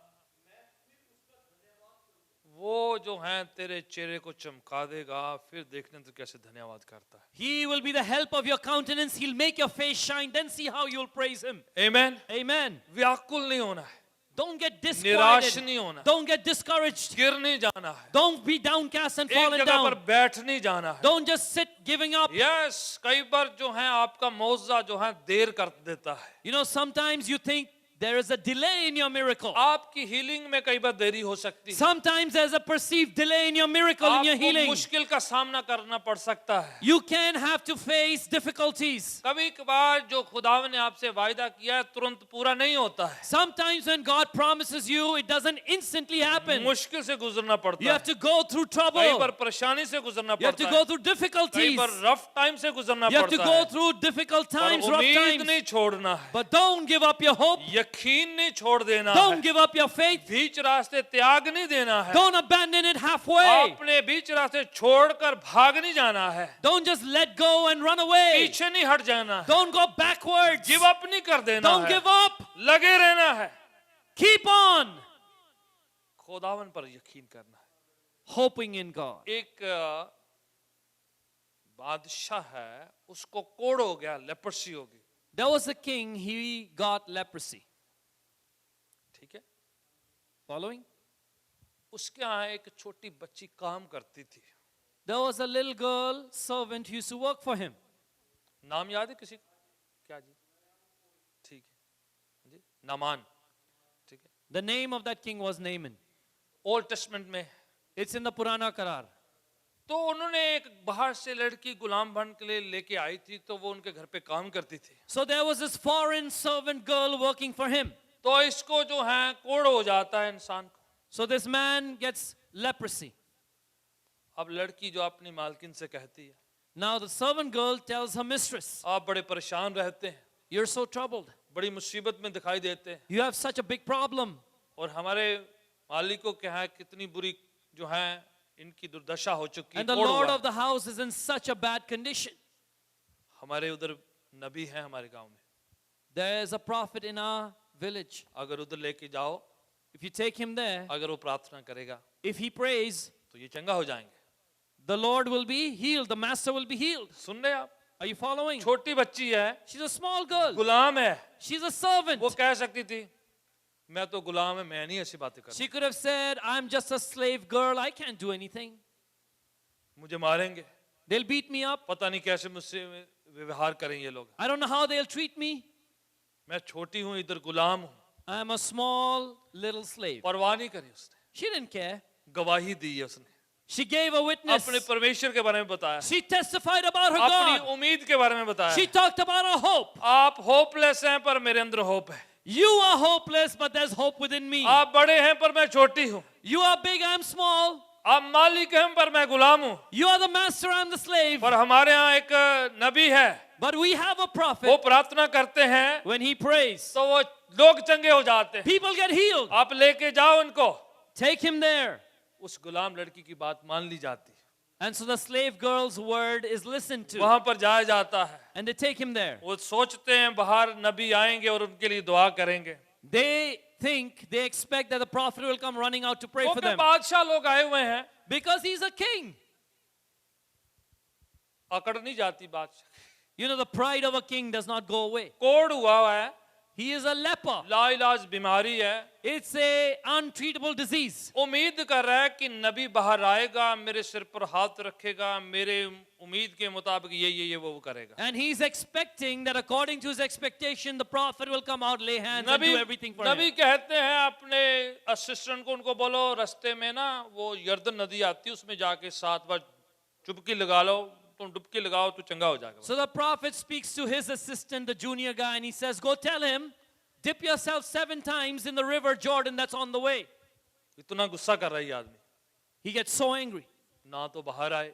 वो जो है तेरे चेहरे को चमका देगा, फिर देखने तो कैसे धन्यवाद करता है। He will be the help of your countenance. He'll make your face shine. Then see how you'll praise Him. Amen. Amen. व्याकुल नहीं होना है, Don't get निराश disquieted. नहीं होना, Don't get discouraged. गिर नहीं जाना है, Don't be downcast and एक fallen जगह पर down. बैठ नहीं जाना है। Don't just sit giving up. Yes, कई बार जो है आपका मौजा जो है देर कर देता है, You know, sometimes you think there is a delay in your miracle. आपकी हीलिंग में कई बार देरी हो सकती है, Sometimes there's a perceived delay in your miracle, in your आपको healing. मुश्किल का सामना करना पड़ सकता है। You can have to face difficulties. कभी कभार जो खुदावन ने आपसे वायदा किया है तुरंत पूरा नहीं होता है, Sometimes when God promises you, it doesn't instantly happen. मुश्किल से गुजरना पड़ता You have है, to go through कई trouble. बार परेशानी से गुजरना You have to पड़ता go है, through कई difficulties. बार रफ टाइम से गुजरना You have to पड़ता go है, through difficult पर times, rough उम्मीद times. नहीं छोड़ना है, But don't give up your hope. यकीन नहीं छोड़ देना है, Don't give up your faith. बीच रास्ते त्याग नहीं देना है, Don't abandon it halfway. आपने बीच रास्ते छोड़कर भाग नहीं जाना है, Don't just let go and run away. पीछे नहीं हट जाना है, Don't go backwards. Give up नहीं कर देना Don't है, give up. लगे रहना है, Keep on खुदावन पर यकीन करना है। hoping in God. एक बादशाह है, उसको कोढ़ हो गया, लेपर्सी हो गई, There was a king, he got leprosy. ठीक है। Following? उसके यहाँ एक छोटी बच्ची काम करती थी, There was a little girl servant who used to work for him. नाम याद है किसी को? क्या जी? ठीक है जी, नामान, ठीक है। The name of that king was Naaman. Old testament में It's in the Purana Karar. तो उन्होंने एक बाहर से लड़की गुलाम बन के लिए लेके आई थी, तो वो उनके घर पे काम करती थी। So there was this foreign servant girl working for him. तो इसको जो है कोढ़ हो जाता है इंसान को। So this man gets leprosy. अब लड़की जो अपनी मालकिन से कहती है, Now the servant girl tells her mistress, आप बड़े परेशान रहते हैं, you're so troubled. बड़ी मुसीबत में दिखाई देते हैं, You have such a big problem. और हमारे मालिक को क्या है, कितनी बुरी जो है इनकी दुर्दशा हो चुकी है, And the कोढ़ Lord हुआ of है। the house is in such a bad condition. हमारे उधर नबी है हमारे गांव में, There is a prophet in our village. अगर उधर लेके जाओ, If you take him there, अगर वो प्रार्थना करेगा if he prays, तो ये चंगा हो जाएंगे। the Lord will be healed. The master will be healed. सुन रहे आप? Are you following? छोटी बच्ची है, She's a small girl. गुलाम है, She's a servant. वो कह सकती थी मैं तो गुलाम है, मैं नहीं ऐसी बातें कर, She could have said, I'm just a slave girl. I can't do anything. मुझे मारेंगे, They'll beat me up. पता नहीं कैसे मुझसे व्यवहार करें ये लोग, I don't know how they'll treat me. मैं छोटी हूँ, इधर गुलाम हूँ। I am a small little slave. परवाह नहीं करी उसने, She didn't care. गवाही दी है उसने, She gave a witness. अपने परमेश्वर के बारे में बताया, She testified about her अपनी God. उम्मीद के बारे में बताया। She talked about her hope. आप होपलेस हैं पर मेरे अंदर होप है, You are hopeless, but there's hope within me. आप बड़े हैं पर मैं छोटी हूँ, You are big, I'm small. आप मालिक हैं पर मैं गुलाम हूँ। You are the master, I'm the slave. पर हमारे यहाँ एक नबी है, But we have a वो prophet. प्रार्थना करते हैं When he prays, तो वो लोग चंगे हो जाते हैं, people get healed. आप लेके जाओ उनको। Take him there. उस गुलाम लड़की की बात मान ली जाती है, And so the slave girl's word is listened to. वहां पर जाया जाता है। And they take him there. वो सोचते हैं बाहर नबी आएंगे और उनके लिए दुआ करेंगे, They think, they expect that the prophet will come running out to pray for क्योंकि them. बादशाह लोग आए हुए हैं। Because he's a king. अकड़ नहीं जाती बादशाह, You know, the pride of a king does not go away. कोढ़ हुआ है, He is a leper. लाइलाज बीमारी है, It's a untreatable disease. उम्मीद कर रहा है कि नबी बाहर आएगा, मेरे सिर पर हाथ रखेगा, मेरे उम्मीद के मुताबिक ये वो करेगा। And he's expecting that according to his expectation, the prophet will come out, lay hands and Nabi do everything for Nabi him. कहते हैं अपने असिस्टेंट को, उनको बोलो रास्ते में ना वो यर्दन नदी आती है, उसमें जाके 7 बार चुबकी लगा लो, तुम डुबकी लगाओ तो चंगा हो जाएगा। So the prophet speaks to his assistant, the junior guy, and he says, go tell him, dip yourself 7 times in the river Jordan that's on the way. इतना गुस्सा कर रहा है ये आदमी, He gets so angry. ना तो बाहर आए,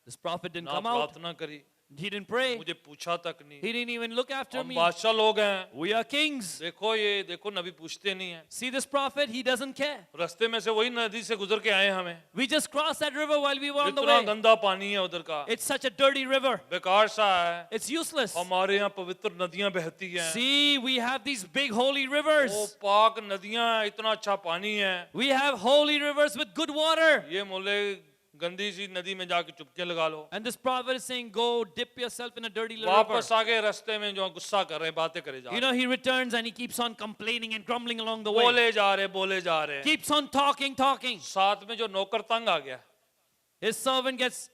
This prophet didn't ना come out. प्रार्थना करी, He didn't pray. मुझे पूछा तक नहीं। He didn't even look after हम me. बादशाह लोग हैं, We are kings. देखो ये देखो नबी पूछते नहीं है। See this prophet? He doesn't care. रास्ते में से वही नदी से गुजर के आए हमें, We just crossed that river while we were on the इतना way. गंदा पानी है उधर का, It's such a dirty river. बेकार सा है। It's useless. हमारे यहाँ पवित्र नदियां बहती हैं, See, we have these big holy वो rivers. पाक नदियां, इतना अच्छा पानी है। We have holy rivers with good water. ये मोले गंदी सी नदी में जाके चुपके लगा लो। And this prophet is saying, go dip yourself in a dirty river. वापस आगे रास्ते में जो गुस्सा कर रहे, बातें करे जा You रहे, know, he returns and he keeps on complaining and grumbling along the way. बोले जा रहे। Keeps on talking. साथ में जो नौकर तंग आ गया, His servant gets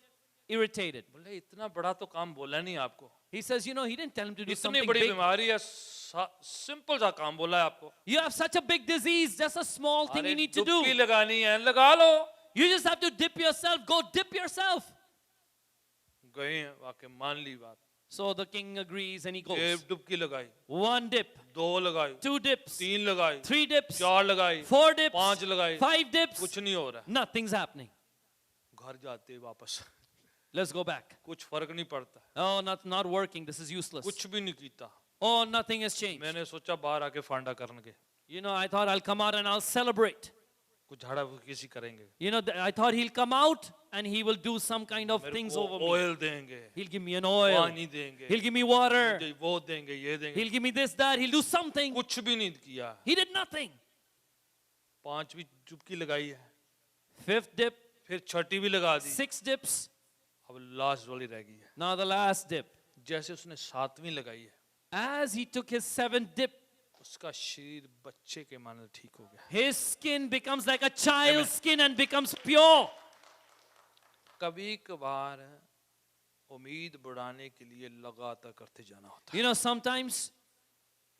irritated. बोले इतना बड़ा तो काम बोला नहीं आपको, He says, you know, he didn't tell him to do इतनी something बड़ी big. बीमारी है, सिंपल सा काम बोला है आपको। You have such a big disease. That's a small thing अरे you need to डुबकी do. लगानी है, लगा लो। You just have to dip yourself. Go dip yourself. गए हैं, वाकई मान ली बात, So the king agrees and he goes. 1 डुबकी लगाई, 1 dip, 2 लगाई, 2 dips, 3 लगाई, 3 dips, 4 लगाई, 4 dips, 5 लगाई, 5 dips. कुछ नहीं हो रहा। Nothing's happening. घर जाते ही वापस Let's go back. कुछ फर्क नहीं पड़ता, Oh, not working. This is useless. कुछ भी नहीं कीता। Oh, nothing has changed. मैंने सोचा बाहर आके फांडा करने के, You know, I thought I'll come out and I'll celebrate. कुछ झाड़ा किसी करेंगे, You know, I thought he'll come out and he will do some kind of मेरे things को over me. ऑयल देंगे, He'll give me an oil. पानी देंगे, He'll give me water. मुझे वो देंगे, ये देंगे, He'll give me this, that. He'll do something. कुछ भी नहीं किया। He did nothing. 5वीं चुपकी लगाई है, 5th dip, फिर 6ठी भी लगा दी, 6 dips. अब लास्ट वाली रह गई है। Now the last dip. जैसे उसने 7वीं लगाई है, As he took his 7th dip, उसका शरीर बच्चे के माने ठीक हो गया। his skin becomes like a child's skin and becomes pure. कभी कभार उम्मीद बढ़ाने के लिए लगातार करते जाना होता है। You know, sometimes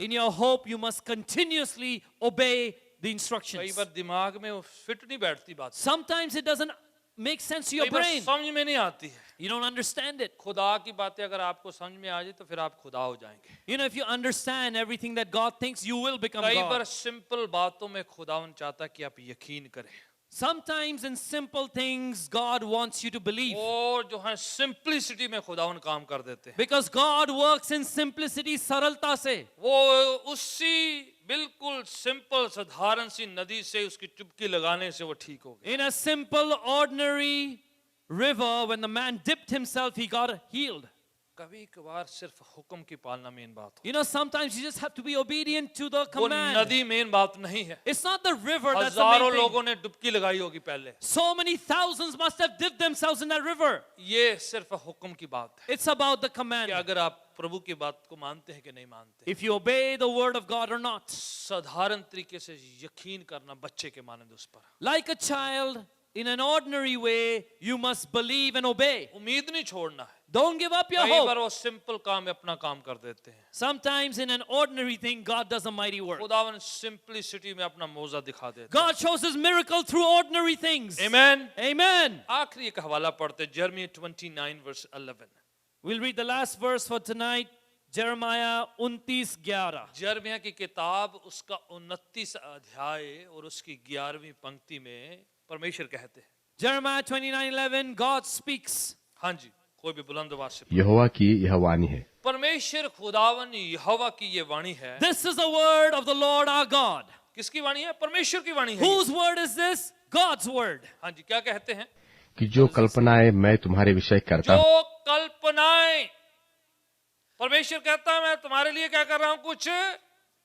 in your hope, you must continuously obey the कई instructions. बार दिमाग में फिट नहीं बैठती बात, Sometimes it doesn't make sense to your कई बार brain. समझ में नहीं आती है। You don't understand it. खुदा की बातें अगर आपको समझ में आ जाए तो फिर आप खुदा हो जाएंगे। You know, if you understand everything that God thinks, you will become कई बार God. सिंपल बातों में खुदावन चाहता है कि आप यकीन करें, Sometimes in simple things, God wants you to believe. और जो है सिंपलिसिटी में खुदावन काम कर देते हैं। Because God works in simplicity, सरलता से. वो उसी बिल्कुल सिंपल साधारण सी नदी से उसकी चुपकी लगाने से वो ठीक हो गया। In a simple, ordinary river, when the man dipped himself, he got healed. कभी कभार सिर्फ हुक्म की पालना मेन बात हो, You know, sometimes you just have to be obedient to the वो command. नदी मेन बात नहीं है। It's not the river that's the हजारों main thing. लोगों ने डुबकी लगाई होगी पहले, So many thousands must have dipped themselves in that river. ये सिर्फ हुक्म की बात है It's about the कि command. अगर आप प्रभु की बात को मानते हैं कि नहीं मानते। If you obey the word of God or not. साधारण तरीके से यकीन करना बच्चे के मानंद उस पर, Like a child, in an ordinary way, you must believe and obey. उम्मीद नहीं छोड़ना है। Don't give up your कई बार hope. वो सिंपल काम में अपना काम कर देते हैं। Sometimes in an ordinary thing, God does a mighty work. खुदावन सिंपलिसिटी में अपना मौजा दिखा देते हैं। God shows his miracle through ordinary things. Amen। Amen. आखिरी एक हवाला पढ़ते हैं, Jeremiah 29 verse 11। We'll read the last verse for tonight, Jeremiah 29:11. जर्मिया की किताब उसका 29 अध्याय और उसकी 11वीं पंक्ति में परमेश्वर कहते हैं, Jeremiah 29:11, God speaks. हाँ जी, कोई भी बुलंद आवाज से, यहोवा की यह वाणी है। परमेश्वर खुदावन यहोवा की ये वाणी है। This is the word of the Lord our God. किसकी वाणी है? परमेश्वर की वाणी है। Whose word is this? God's word. हाँ जी, क्या कहते हैं? कि जो कल्पनाएं मैं तुम्हारे विषय करता जो हूँ, कल्पनाएं, परमेश्वर कहता है मैं तुम्हारे लिए क्या कर रहा हूं, कुछ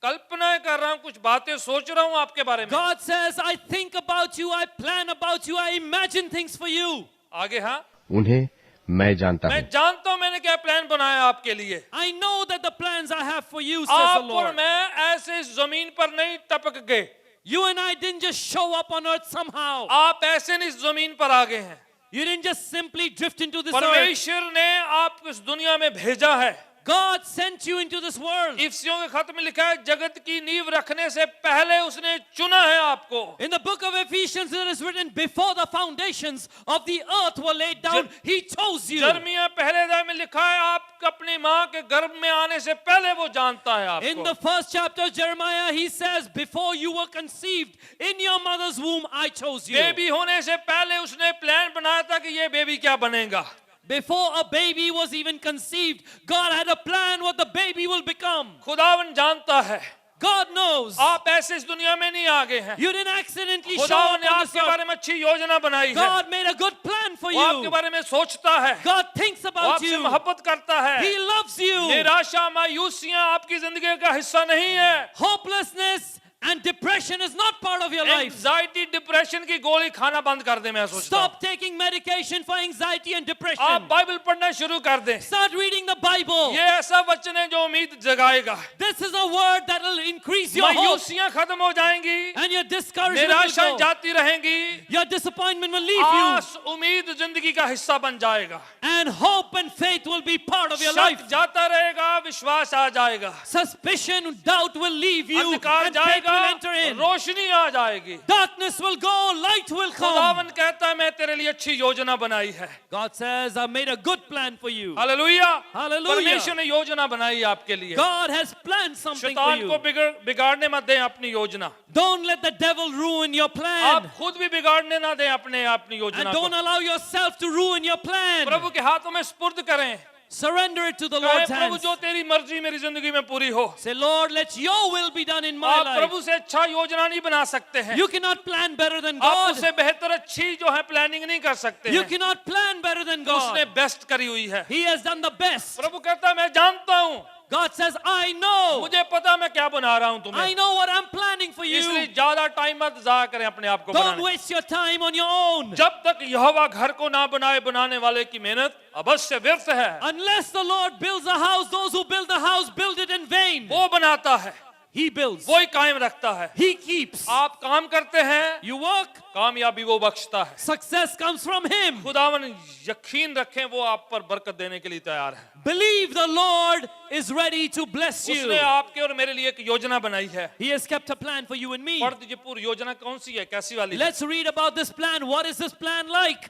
कल्पनाएं कर रहा हूं, कुछ बातें सोच रहा हूं आपके बारे में। God says, I think about you, I plan about you, I imagine things for you. आगे हाँ, उन्हें मैं जानता हूँ। मैं जानता हूं मैंने क्या प्लान बनाया आपके लिए। I know that the plans I have for you, says the आप और Lord. मैं ऐसे जमीन पर नहीं टपक गए, You and I didn't just show up on earth somehow. आप ऐसे नहीं इस जमीन पर आ गए हैं। You didn't just simply drift into this earth. परमेश्वर ने आपको इस दुनिया में भेजा है। God sent you into this world. इफ्सियों के खत में लिखा है, जगत की नींव रखने से पहले उसने चुना है आपको। In the book of Ephesians, it is written, before the foundations of the earth were laid down, He chose you. जर्मिया पहले अध्याय में लिखा है, आप अपनी माँ के गर्भ में आने से पहले वो जानता है आपको। In the first chapter of Jeremiah, he says, before you were conceived in your mother's womb, I chose you. Baby होने से पहले उसने प्लान बनाया था कि ये बेबी क्या बनेगा। Before a baby was even conceived, God had a plan what the baby will become. खुदावन जानता है, God knows. आप ऐसे इस दुनिया में नहीं आ गए हैं। You didn't accidentally show खुदावन up ने on this आपके earth. बारे में अच्छी योजना बनाई है। God made a good plan for वो आपके you. बारे में सोचता है, God thinks वो about आपसे you. मोहब्बत करता है। He loves you. निराशा मायूसियां आपकी जिंदगी का हिस्सा नहीं है। Hopelessness and depression is not part of your life. Anxiety depression की गोली खाना बंद कर दे, मैं सोचता हूँ। Stop taking medication for anxiety and आप depression. बाइबल पढ़ना शुरू कर दें। Start reading the Bible. ये ऐसा वचन है जो उम्मीद जगाएगा। This is a word that will increase your hope. मायूसियां खत्म हो जाएंगी, And your discouragement will निराशाएं go. जाती रहेंगी, Your disappointment will leave you. आस उम्मीद जिंदगी का हिस्सा बन जाएगा। And hope and faith will be part of your life. शक जाता रहेगा, विश्वास आ जाएगा। Suspicion, doubt will leave you. अंधकार And faith जाएगा, will enter in. रोशनी आ जाएगी। Darkness will go, light will come. खुदावन कहता है मैं तेरे लिए अच्छी योजना बनाई है। God says, I made a good plan for you. Hallelujah. Hallelujah. परमेश्वर ने योजना बनाई आपके लिए। God has planned something for शैतान को you. बिगाड़ने मत दें अपनी योजना। Don't let the devil ruin your plan. आप खुद भी बिगाड़ने ना दें अपनी योजना And को। don't allow yourself to ruin your plan. प्रभु के हाथों में स्पुर्द करें। Surrender it to the कहे Lord's प्रभु hands. जो तेरी मर्जी मेरी जिंदगी में पूरी हो। Say, Lord, let your will be done in my आप life. प्रभु से अच्छा योजना नहीं बना सकते हैं। You cannot plan better than आप God. उससे बेहतर अच्छी जो है प्लानिंग नहीं कर सकते You हैं। cannot plan better than उसने God. बेस्ट करी हुई है। He has done the best. प्रभु कहता है मैं जानता हूँ, God says, I know. मुझे पता मैं क्या बना रहा हूँ I तुम्हें, know what I'm planning for इसलिए you. ज्यादा टाइम मत ज़ाया करें अपने आप को Don't बनाने। waste your time on your own. जब तक यहोवा घर को ना बनाए बनाने वाले की मेहनत अवश्य व्यर्थ है। Unless the Lord builds a house, those who build the house build it in vain. वो बनाता है, He builds. वो ही कायम रखता है। He keeps. आप काम करते हैं, You work, कामयाबी वो बख्शता है। success comes from Him. खुदावन यकीन रखें वो आप पर बरकत देने के लिए तैयार है। Believe the Lord is ready to bless you. उसने आपके और मेरे लिए एक योजना बनाई है। He has kept a plan for you and me. पढ़ दीजिए पूरी योजना कौन सी है, कैसी वाली है? Let's read about this plan. What is this plan like?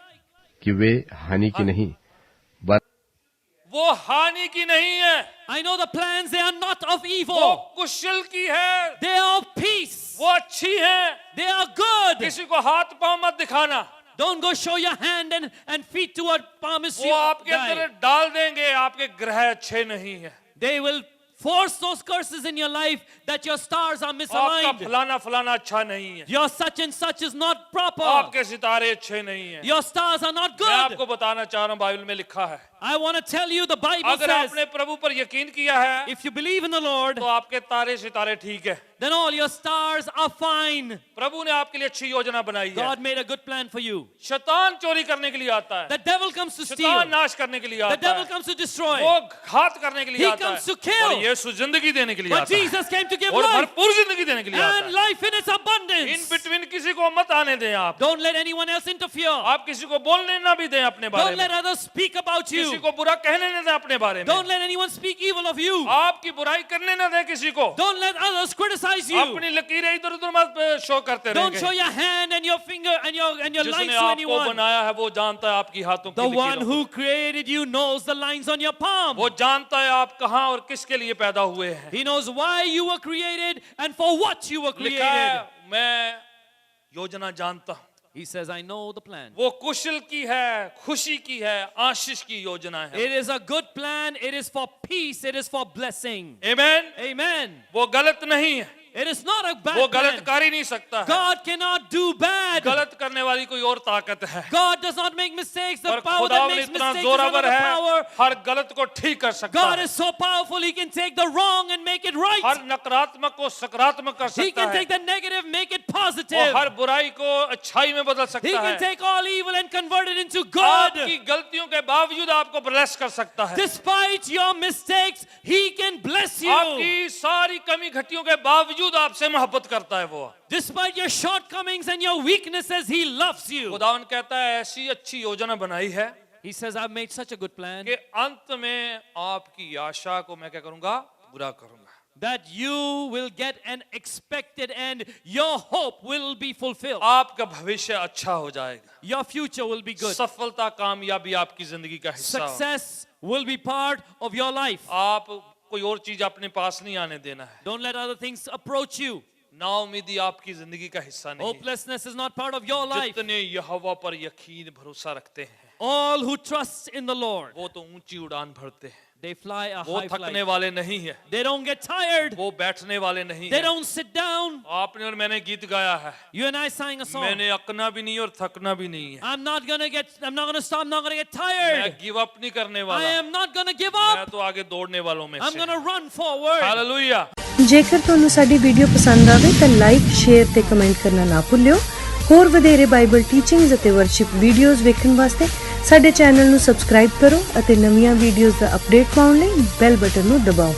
कि वे हानि की नहीं वो हानि की नहीं है, I know the plans, they are not of वो evil. कुशल की है, They are of peace. वो अच्छी है। They are good. किसी को हाथ पांव मत दिखाना, Don't go show your hand and feet to a promise वो you आपके die. अंदर डाल देंगे। आपके ग्रह अच्छे नहीं है, They will force those curses in your life that your stars are आपका misaligned. फलाना फलाना अच्छा नहीं है, Your such and such is not proper. आपके सितारे अच्छे नहीं है। Your stars are not मैं good. आपको बताना चाह रहा हूँ बाइबल में लिखा है, I want to tell you, the Bible अगर says, आपने प्रभु पर यकीन किया है if you believe in the Lord, तो आपके तारे सितारे ठीक है। then all your stars are fine. प्रभु ने आपके लिए अच्छी योजना बनाई है। God made a good plan for you. शैतान चोरी करने के लिए आता है, The devil comes to steal. शैतान नाश करने के लिए The आता devil है, comes to destroy. वो घात करने के लिए He आता comes to है, kill. और यीशु जिंदगी देने के लिए But आता है, Jesus came to give और life भरपूर जिंदगी देने के लिए आता and है। life in its in abundance. Between किसी को मत आने दें आप Don't let anyone else interfere. आप किसी को बोलने ना भी दें अपने बारे Don't में, let others speak about किसी you. को बुरा कहने ना दें अपने बारे में, Don't let anyone speak evil of you. आपकी बुराई करने ना दें किसी को। Don't let others criticize you. अपनी लकीरें इधर उधर मत शो करते Don't show रहेंगे। your hand and your finger and your lights जिसने to आपको anyone. बनाया है वो जानता है आपकी हाथों की The one लकीरों को। who created you knows the lines on your palm. वो जानता है आप कहाँ और किसके लिए पैदा हुए हैं। He knows why you were created and for what you were लिखा created. है मैं योजना जानता हूँ, He says, I know the plan. वो कुशल की है, खुशी की है, आशीष की योजना है। It is a good plan. It is for peace. It is for blessing. Amen. Amen. वो गलत नहीं है, It is not a वो bad गलत plan. कर ही नहीं सकता है। God cannot do bad. गलत करने वाली कोई और ताकत है, God does not make mistakes. The पर power that खुदावन makes इतना mistakes is जोरावर another है, power. हर गलत को ठीक कर सकता God है, is so powerful. He can take the wrong and make it right. हर नकारात्मक को सकारात्मक कर He सकता can है, take the negative, make it वो positive. हर बुराई को अच्छाई में बदल He सकता can है, take all evil and convert it into good. आपकी गलतियों के बावजूद आपको ब्लेस कर सकता है, Despite your mistakes, He can bless you. आपकी सारी कमी घटियों के बावजूद आपसे मोहब्बत करता है वो। Despite your shortcomings and your weaknesses, He loves you. खुदावन कहता है ऐसी अच्छी योजना बनाई है He says, I've made such a good plan कि अंत में आपकी आशा को मैं क्या करूंगा, पूरा करूंगा। that you will get an expected end. Your hope will be fulfilled. आपका भविष्य अच्छा हो जाएगा, Your future will be good. सफलता कामयाबी आपकी जिंदगी का हिस्सा होगा। Success will be part of your life. आप कोई और चीज अपने पास नहीं आने देना है, Don't let other things approach you. ना उम्मीदी आपकी जिंदगी का हिस्सा नहीं है। Hopelessness is not part of your life. जितने यहोवा पर यकीन भरोसा रखते हैं All who trust in the Lord, वो तो ऊंची उड़ान भरते हैं, they fly a वो high थकने flight. वाले नहीं है, They don't get tired. वो बैठने वाले नहीं They है। don't sit down. आपने और मैंने गीत गाया है, You and I sang a song. मैंने अकना भी नहीं और थकना भी नहीं है, I'm not gonna stop, I'm not gonna get मैं tired. गिव अप नहीं करने I वाला, am not gonna give मैं up. तो आगे दौड़ने वालों में I'm से। gonna run forward. हालेलुया। ਜੇਕਰ ਤੁਹਾਨੂੰ ਸਾਡੀ ਵੀਡੀਓ ਪਸੰਦ ਆਵੇ ਤਾਂ ਲਾਈਕ ਸ਼ੇਅਰ ਤੇ ਕਮੈਂਟ ਕਰਨਾ ਨਾ ਭੁੱਲਿਓ। ਹੋਰ ਵਧੇਰੇ ਬਾਈਬਲ ਟੀਚਿੰਗਸ ਅਤੇ ਵਰਸ਼ਿਪ ਵੀਡੀਓਜ਼ ਵੇਖਣ ਵਾਸਤੇ ਸਾਡੇ ਚੈਨਲ ਨੂੰ ਸਬਸਕ੍ਰਾਈਬ ਕਰੋ ਅਤੇ ਨਵੀਆਂ ਵੀਡੀਓਜ਼ ਦਾ ਅਪਡੇਟ ਪਾਉਣ ਲਈ ਬੈਲ ਬਟਨ ਨੂੰ ਦਬਾਓ।